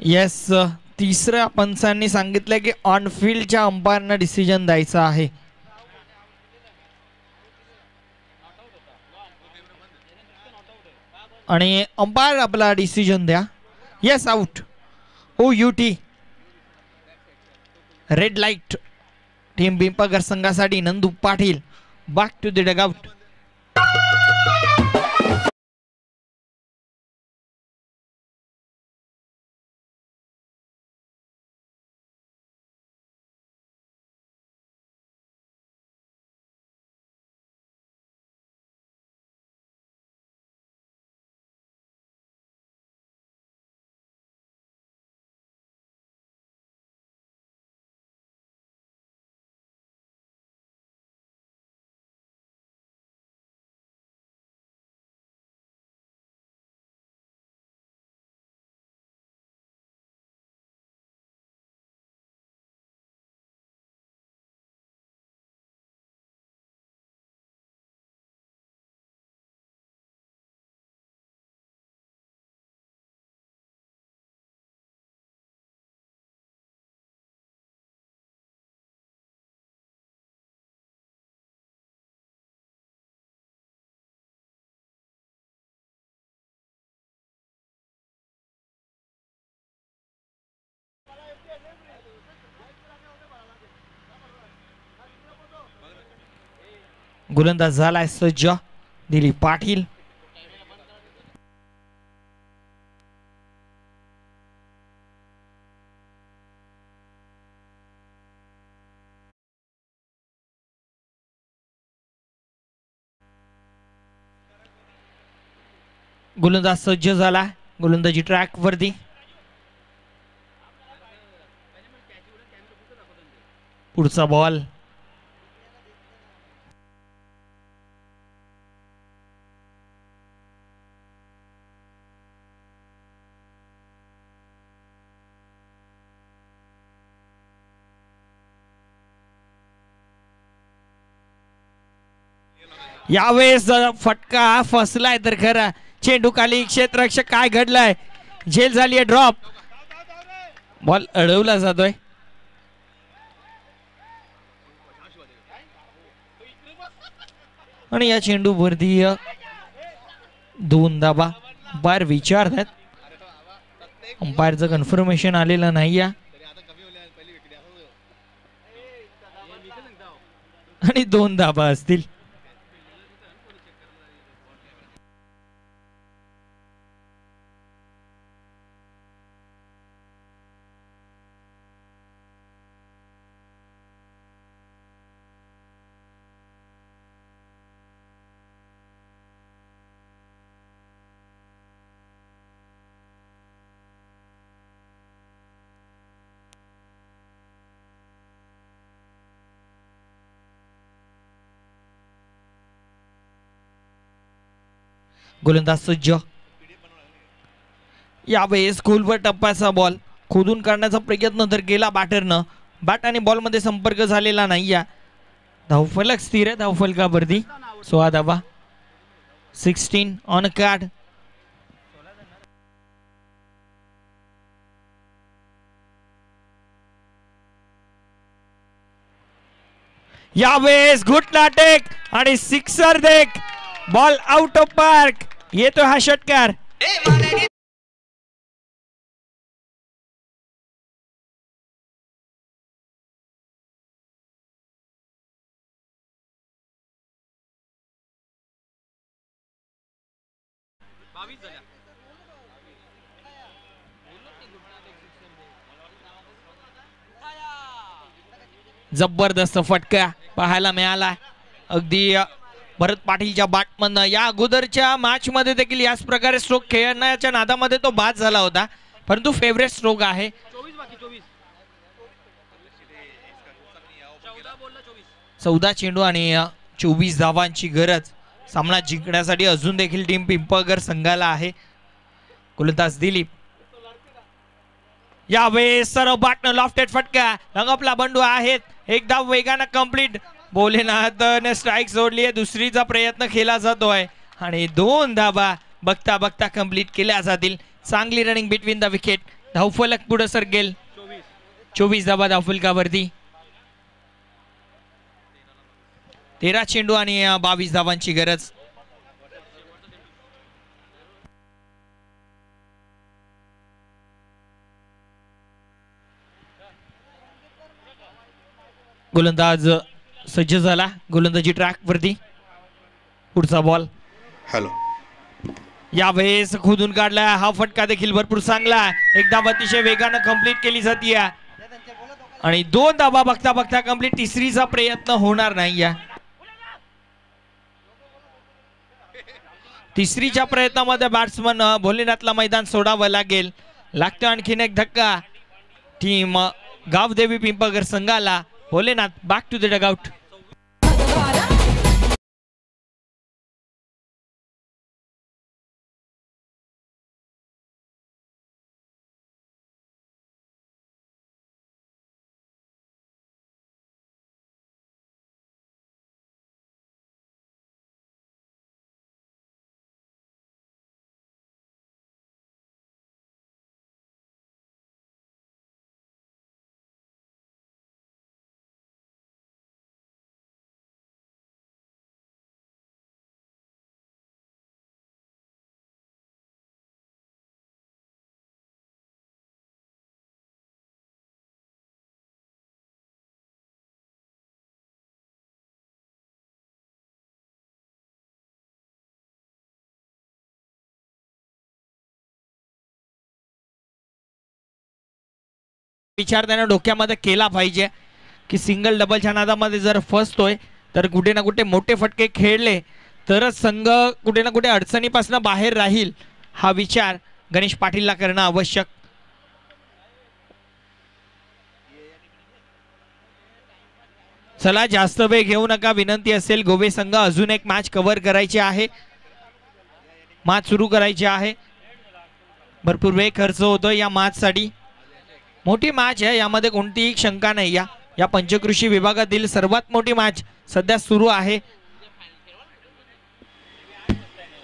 येस, तिसऱ्या पंचांनी सांगितलं की ऑन फील्डच्या अंपायरना डिसिजन द्यायचा आहे. आणि अंपायर आपला डिसिजन द्या. Yes, out. OUT red light. Team Pimpalgar संघासाठी Nandu Patil back to the dugout. गोलंदाज झालाय सज्ज दिलीप पाटील. गोलंदाज सज्ज झाला. गोलंदाजी ट्रॅक वरती. पुढचा बॉल. यावेळेस फटका फसलाय तर खरा. चेंडू खाली क्षेत्ररक्षक. काय घडलंय? झेल झाली आहे ड्रॉप. बॉल अडवला जातोय. आणि या चेंडू वरती 2 धाबा. अंपायर विचारतात. अंपायरचं कन्फर्मेशन आलेलं नाही या. आणि 2 धाबा असतील. गोलंदाज सज्ज. यावेळेस खोलवर टप्प्याचा बॉल खोदून काढण्याचा प्रयत्न तर केला बॅटरनं. बॅट आणि बॉल मध्ये संपर्क झालेला नाही या. धावफलक स्थिर आहे. धावफलकावरती 16 धावा. 16 ऑन कार्ड. यावेळेस घुटला टेक आणि सिक्सर देख. Ball out of park. येतो हा षटकार. जबरदस्त फटका पाहायला मिळाला. अगदी भरत पाटीलच्या बॅटमधनं या अगोदरच्या मॅच मध्ये देखील याच प्रकारे स्ट्रोक खेळण्याच्या नादामध्ये तो बाद झाला होता. परंतु फेवरेट स्ट्रोक आहे. 14 चेंडू आणि 24 धावांची गरज सामना जिंकण्यासाठी अजून देखील टीम पिंपळगर संघाला आहे. गोलंदाज दिलीप. यावेळेस सर्व बॅटनं लॉफ्टेड फटका. रंगपला बंडू आहेत. एक धाव वेगानं कंप्लीट. भोलेनाथने स्ट्राईक सोडली आहे. दुसरीचा प्रयत्न केला जातोय आणि 2 धावा बघता बघता कंप्लीट केल्या जातील. चांगली रनिंग बिटवीन द विकेट. धावफलक पुढे सरकेल. 24 धावा धावफलकावरती. 13 चेंडू आणि 22 धावांची गरज. गोलंदाज सज्ज झाला. गोलंदाजी ट्रॅक वरती. पुढचा बॉल. हॅलो. यावेळेस खोदून काढला. हा फटका देखील भरपूर चांगला. एक धाव अतिशय वेगानं कंप्लीट केली जाते आणि 2 धावा बघता बघता कंप्लीट. तिसरीचा प्रयत्न होणार नाही या. तिसरीच्या प्रयत्नामध्ये बॅट्समन भोलेनाथला मैदान सोडावं लागेल. लागतो आणखीन एक धक्का टीम गावदेवी पिंपळगर संघाला. Bholenath back to the dugout. विचार त्याने डोक्यामध्ये केला पाहिजे की सिंगल डबलच्या नादामध्ये जर फसतोय तर कुठे ना कुठे मोठे फटके खेळले तरच संघ कुठे ना कुठे अडचणीपासून बाहेर राहील, हा विचार गणेश पाटीलला करणं आवश्यक. चला जास्त वेळ घेऊ नका, विनंती असेल. गोवे संघ अजून एक मॅच कव्हर करायची आहे, मॅच सुरू करायची आहे. भरपूर वेळ खर्च होतोय या मॅच साठी. मोठी मॅच आहे, यामध्ये कोणतीही शंका नाही. या पंचकृषी विभागातील सर्वात मोठी मॅच सध्या सुरू आहे.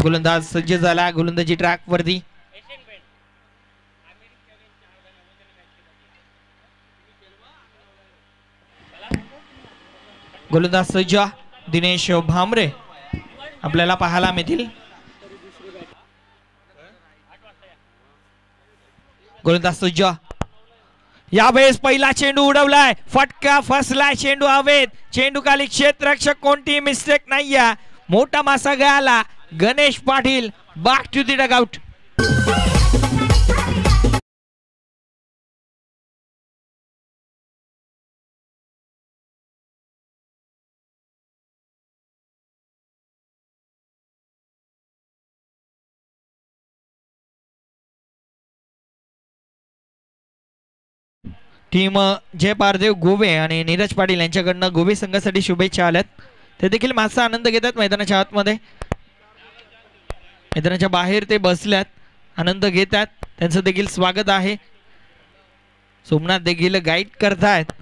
गोलंदाज सज्ज झाला गोलंदाजी ट्रॅक वरती. गोलंदाज सज्ज दिनेश भामरे आपल्याला पाहायला मिळतील. गोलंदाज सज्ज, यावेळेस पहिला चेंडू उडवलाय, फटका फसलाय, चेंडू हवेत, चेंडू खाली, क्षेत्ररक्षक कोणती मिस्टेक नाहीये, मोठा मासा गळाला. Ganesh Patil back to the dugout. Team Jay Pardev Gove आणि नीरज पाटील यांच्याकडनं गोवे संघासाठी शुभेच्छा आल्यात. ते देखील माझा आनंद घेतात. मैदानाच्या आतमध्ये, मैदानाच्या बाहेर ते बसल्यात, आनंद घेतात. त्यांचं देखील स्वागत आहे. सोमनाथ देखील गाईड करतायत.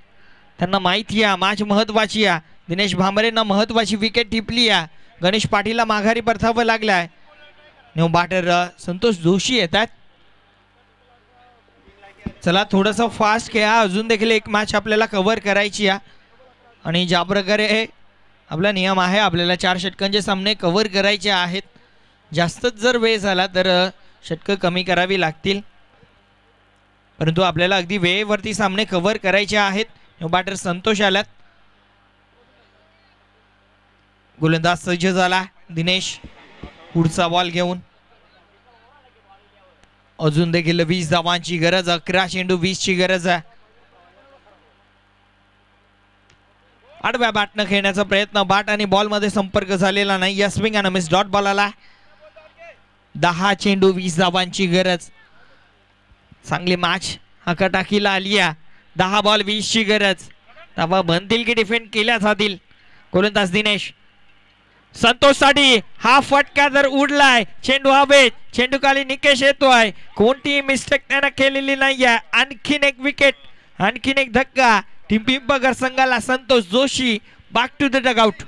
त्यांना माहिती आहे मॅच महत्वाची आहे. दिनेश भांबरेंना महत्वाची विकेट टिपली आहे. गणेश पाटीलला माघारी परतावं लागलाय. न्यू बॅटर संतोष जोशी येतात. चला थोडंसं फास्ट खेळा, अजून देखील एक मॅच आपल्याला कव्हर करायची आहे. आणि ज्या प्रकारे आपला नियम आहे, आपल्याला 4 षटकांचे सामने कव्हर करायचे आहेत. जास्तच जर वेळ झाला तर षटकं कमी करावी लागतील, परंतु आपल्याला अगदी वेळेवरती सामने कव्हर करायचे आहेत. न्यू बॅटर संतोष आलात. गोलंदाज सज्ज झाला दिनेश पुढचा बॉल घेऊन. अजून देखील 20 धावांची गरज, 11 चेंडू 20 ची गरज आहे. आडव्या बॅटनं खेळण्याचा प्रयत्न, बॅट आणि बॉल मध्ये संपर्क झालेला नाही. या स्विंग आणि मिस डॉट बॉल आला. 10 चेंडू 20 धावांची गरज. चांगली मॅच हकाटाकीला आली आहे. 10 बॉल 20 ची गरज. धावा बनतील की डिफेंड केल्या जातील. गोलंदाज दिनेश संतोष साठी हा फटका जर उडलाय, चेंडू हवेत, चेंडू खाली, निकेश येतोय, कोणतीही मिस्टेक त्यानं केलेली नाहीये. आणखीन एक विकेट, आणखीन एक धक्का टीम पिंपळगर संघाला. Santosh Joshi back to the dugout.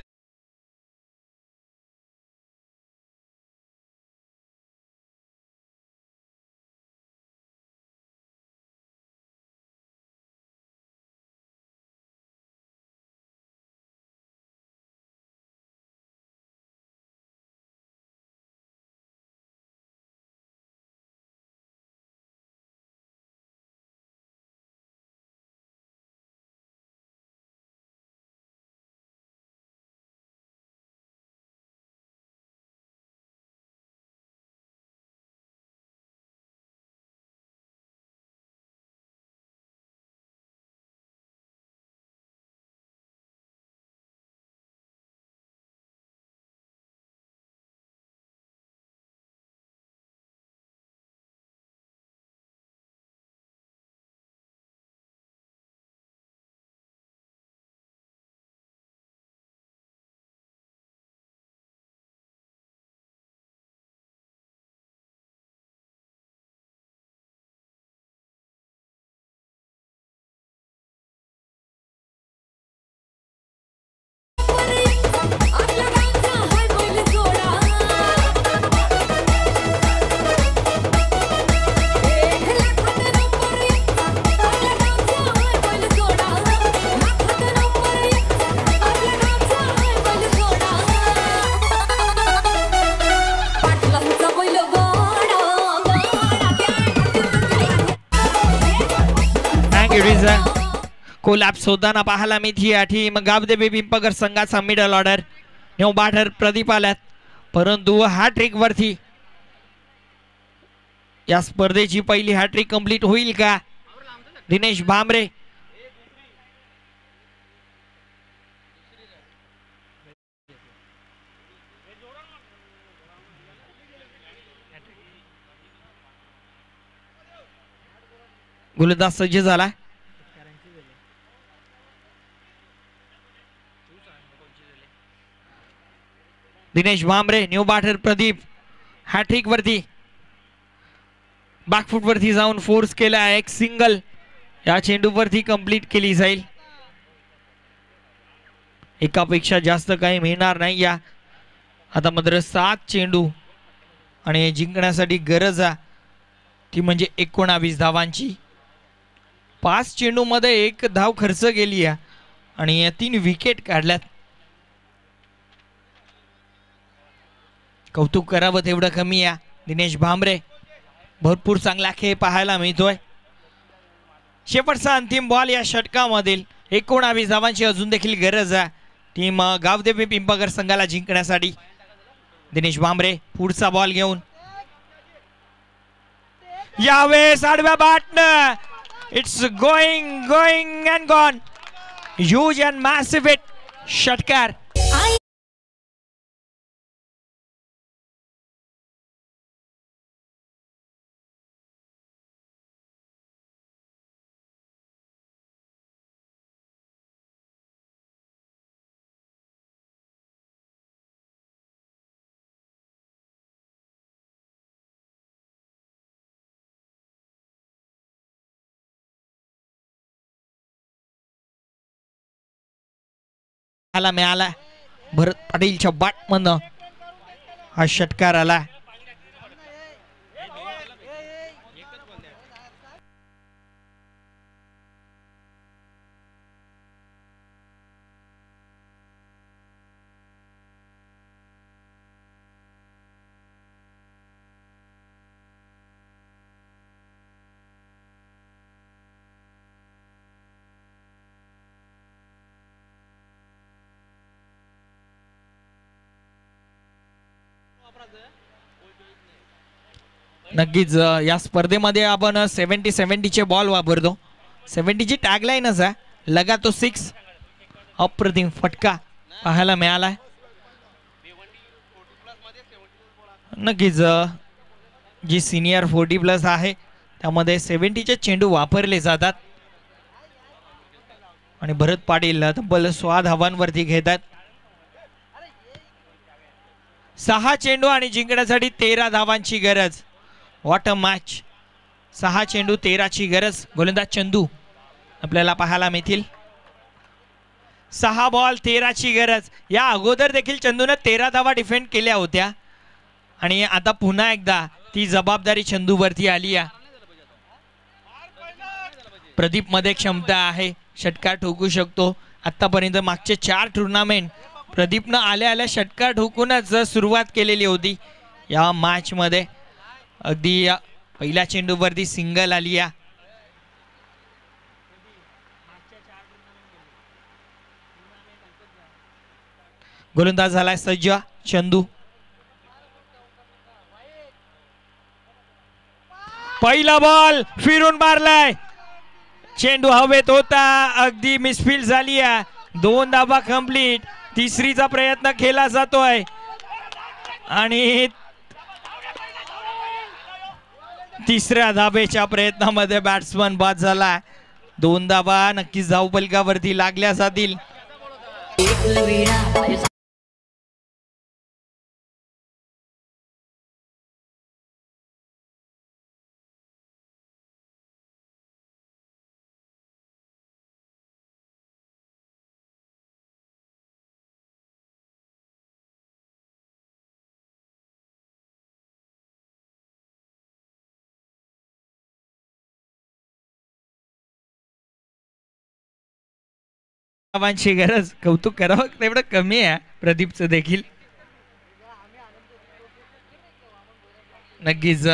Collapse होताना पाहायला मिळते या टीम गावदेवी पिंपळगर संघाचा middle order. New batter Pradeep आल्यात, परंतु हॅट्रिक वरती या स्पर्धेची पहिली हॅट्रिक कंप्लीट होईल का? दिनेश भांबरे. गोलंदाज सज्ज झाला. Dinesh Bhambare new batter Pradeep hattrick वरती बॅकफूट वरती जाऊन फोर्स केला. एक सिंगल या चेंडू वरती कंप्लीट केली जाईल. एकापेक्षा जास्त काही मिळणार नाही या आता मात्र 7 चेंडू आणि जिंकण्यासाठी गरज आहे ती म्हणजे 19 धावांची. 5 चेंडू मध्ये 1 धाव खर्च केली आहे आणि 3 विकेट काढल्यात. कौतुक करावं तेवढं कमी आहे. दिनेश भांबरे भरपूर चांगला खेळ पाहायला मिळतोय. शेवटचा अंतिम बॉल या षटकामधील 19 धावांची अजून देखील गरज आहे टीम गावदेवी पिंपळगर संघाला जिंकण्यासाठी. दिनेश भांबरे पुढचा बॉल घेऊन यावेळेस आडव्या बॅटनं it's going and gone. Huge and massive hit. षटकार. मिळाला भरत पाटीलच्या बॅटमधनं हा षटकार आला. नक्कीच या स्पर्धेमध्ये आपण 70 चे बॉल वापरतो. 70 ची टॅगलाईनच आहे. लगा तो 6. अप्रतिम फटका पाहायला मिळाला. नक्कीच जी सिनियर 40+ आहे त्यामध्ये 70 चे चेंडू वापरले जातात आणि भरत पाटील तब्बल 16 धावांवरती घेतात. 6 चेंडू आणि जिंकण्यासाठी 13 धावांची गरज. What a match. 6 चेंडू 13 ची गरज. गोलंदाज चंदू आपल्याला पाहायला मिळतील. 6 बॉल 13 ची गरज. या अगोदर देखील चंदूने 13 धावा डिफेंड केल्या होत्या आणि आता पुन्हा एकदा ती जबाबदारी चंदूवरती आली आहे. प्रदीप मध्ये क्षमता आहे. षटकार ठोकू शकतो. आतापर्यंत मागचे 4 टुर्नामेंट प्रदीपनं आल्या षटकार ठोकूनच सुरुवात केलेली होती. या मॅच मध्ये अगदी पहिल्या चेंडूवरती सिंगल आली आहे. गोलंदाज झालाय सज्ज चंदू. पहिला बॉल फिरून मारलाय. चेंडू हवेत होता. अगदी मिसफील्ड झाली आहे. 2 धावा कंप्लीट. तिसरीचा प्रयत्न केला जातोय आणि तिसऱ्या धावेच्या प्रयत्नामध्ये बॅट्समन बाद झाला. 2 धावा नक्कीच धावफलकावरती लागल्या जातील. धावांची गरज. कौतुक करावं तेवढं कमी आहे प्रदीपचं देखील. नक्कीच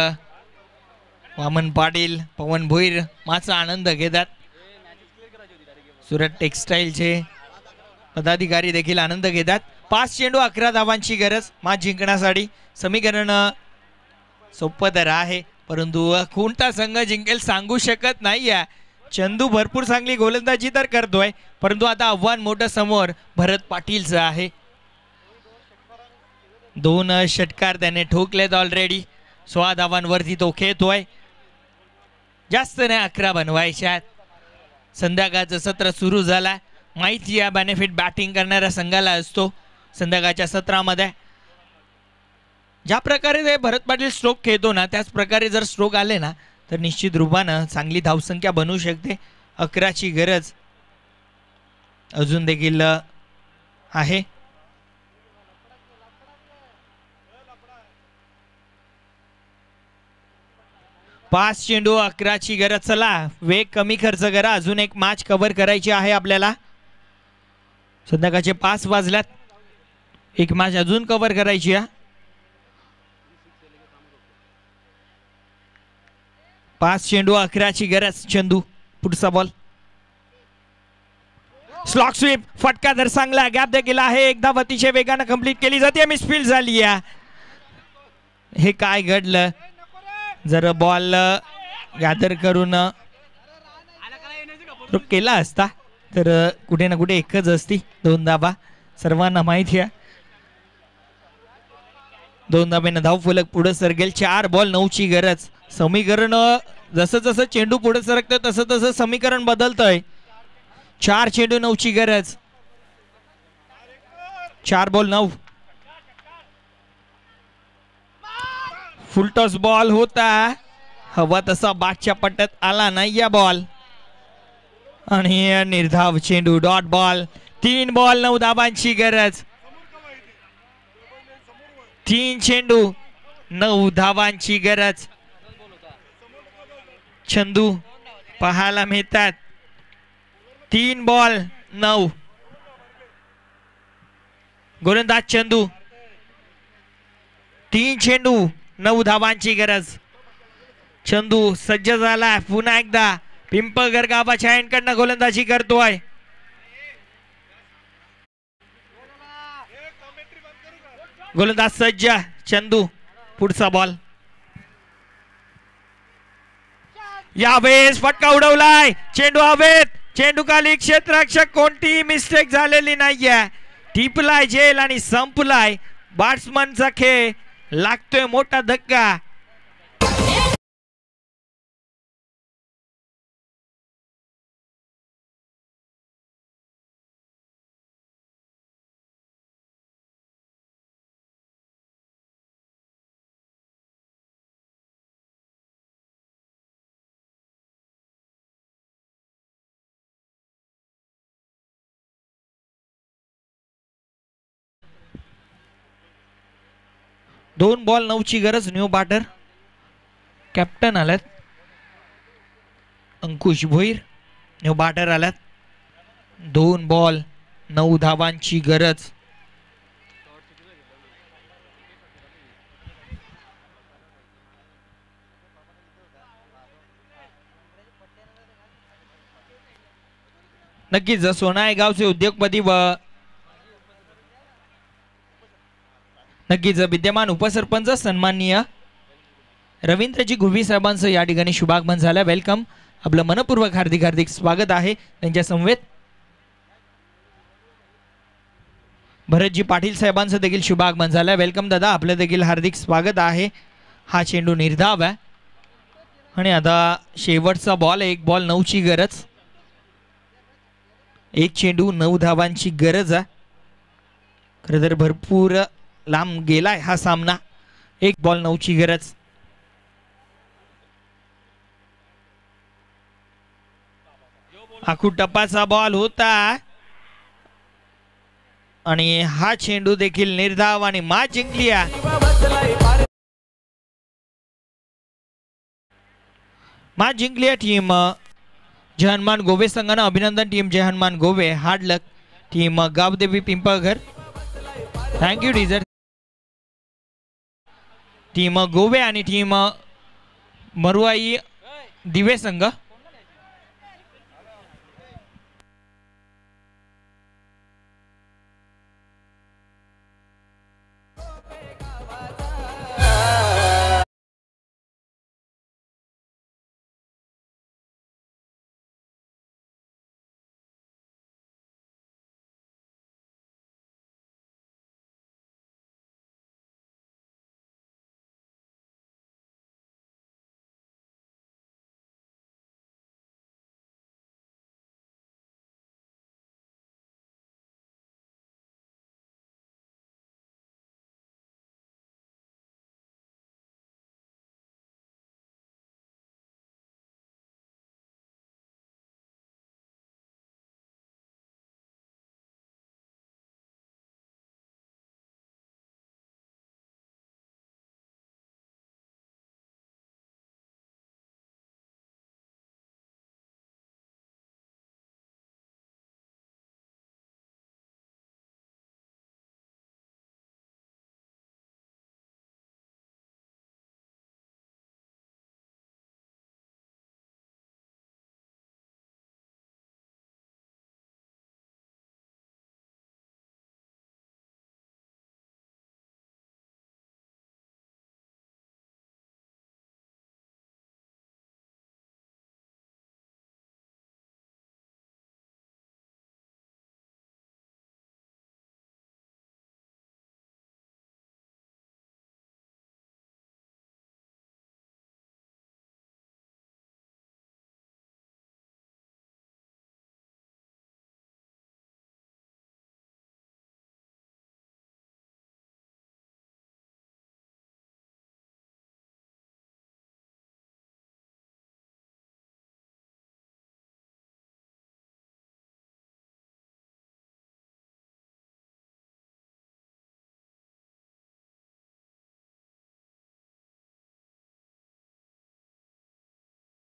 वामन पाटील पवन भोईर माचा आनंद घेतात. सुरत टेक्सटाईलचे पदाधिकारी देखील आनंद घेतात. 5 चेंडू 11 धावांची गरज मॅच जिंकण्यासाठी. समीकरण सोपं तर आहे परंतु कोणता संघ जिंकेल सांगू शकत नाही आहे. चंदू भरपूर चांगली गोलंदाजी तर करतोय, परंतु आता आव्हान मोठं समोर भरत पाटीलचं आहे. 2 षटकार त्याने ठोकलेत ऑलरेडी. 16 धावांवरती तो खेळतोय. जास्त नाही 11 बनवायच्यात. संध्याकाळचं सत्र सुरू झालं. माहिती आहे बेनिफिट बॅटिंग करणाऱ्या संघाला असतो. संध्याकाळच्या सत्रामध्ये ज्या प्रकारे ते भरत पाटील स्ट्रोक खेळतो ना, त्याच प्रकारे जर स्ट्रोक आले ना तर निश्चित रूपानं चांगली धावसंख्या बनवू शकते. 11ची गरज अजून देखील आहे. पाच चेंडू 11ची गरज. चला वेग कमी खर्च करा. अजून एक मॅच कव्हर करायची आहे आपल्याला. संध्याकाळचे 5 वाजल्यात. एक मॅच अजून कव्हर करायची आहे. 5 चेंडू 11ची गरज. चंदू पुढचा बॉल. Slog sweep. फटका धर चांगला. गॅप देखील आहे. एकदा अतिशय वेगानं कंप्लीट केली जाते. मिसफील्ड झाली आहे. हे काय घडलं? जर बॉल गॅदर करून केला असता तर कुठे ना कुठे एकच असती. 2 धाबा सर्वांना माहिती आहे. 2 धाब्यानं धाव फलक पुढे सरकेल. 4 बॉल 9ची गरज. समीकरण जसं जसं चेंडू पुढे सरकतं तसं तसं समीकरण बदलतंय. 4 चेंडू 9ची गरज. 4 बॉल 9. फुलटॉस बॉल होता. हवा तसा बाटच्या पट्ट्यात आला नाही या बॉल. आणि निर्धाव चेंडू. Dot ball. 3 बॉल 9 धाबांची गरज. 3 चेंडू 9 धावांची गरज. चंदू पाहायला मिळतात. 3 बॉल 9. गोलंदाज चंदू. 3 चेंडू 9 धावांची गरज. चंदू सज्ज झाला. पुन्हा एकदा पिंपळगर गावाच्या एंडकडनं गोलंदाजी करतोय. गोलंदाज सज्ज. चंदू पुढचा बॉल. यावेळेस फटका उडवलाय. चेंडू हवेत. चेंडू खाली. क्षेत्ररक्षक कोणतीही मिस्टेक झालेली नाहीये. टिपलाय झेल आणि संपलाय. बॅट्समनचा खेळ. लागतोय मोठा धक्का. दोन बॉल 9ची गरज. न्यू बॅटर कॅप्टन आल्यात. अंकुश भोईर न्यू बॅटर आल्यात. 2 बॉल 9 धावांची गरज. नक्कीच सोनाई गावचे उद्योगपती व नक्कीच विद्यमान उपसरपंच सन्माननीय रवींद्रजी गुरवी साहेबांचं या ठिकाणी शुभागमन झालं. वेलकम. आपलं मनपूर्वक हार्दिक हार्दिक स्वागत आहे त्यांच्या समवेत. भरतजी पाटील साहेबांचं देखील शुभागमन झालं. वेलकम दादा. आपलं देखील हार्दिक स्वागत आहे. हा चेंडू निर्धाव आहे. आणि आता शेवटचा बॉल. 1 बॉल 9ची गरज. 1 चेंडू 9 धावांची गरज आहे. खरं तर भरपूर लांब गेलाय हा सामना. 1 बॉल 9ची गरज. आखू टप्पाचा बॉल होता आणि हा चेंडू देखील निर्धाव आणि मॅच जिंकली. मॅच जिंकली टीम जय हनुमान गोवे संघानं. अभिनंदन टीम जय हनुमान गोवे. हार्ड लक टीम गावदेवी पिंपळघर. थँक्यू डीजर. टीम गोवे आणि टीम मरुआई दिवे संघ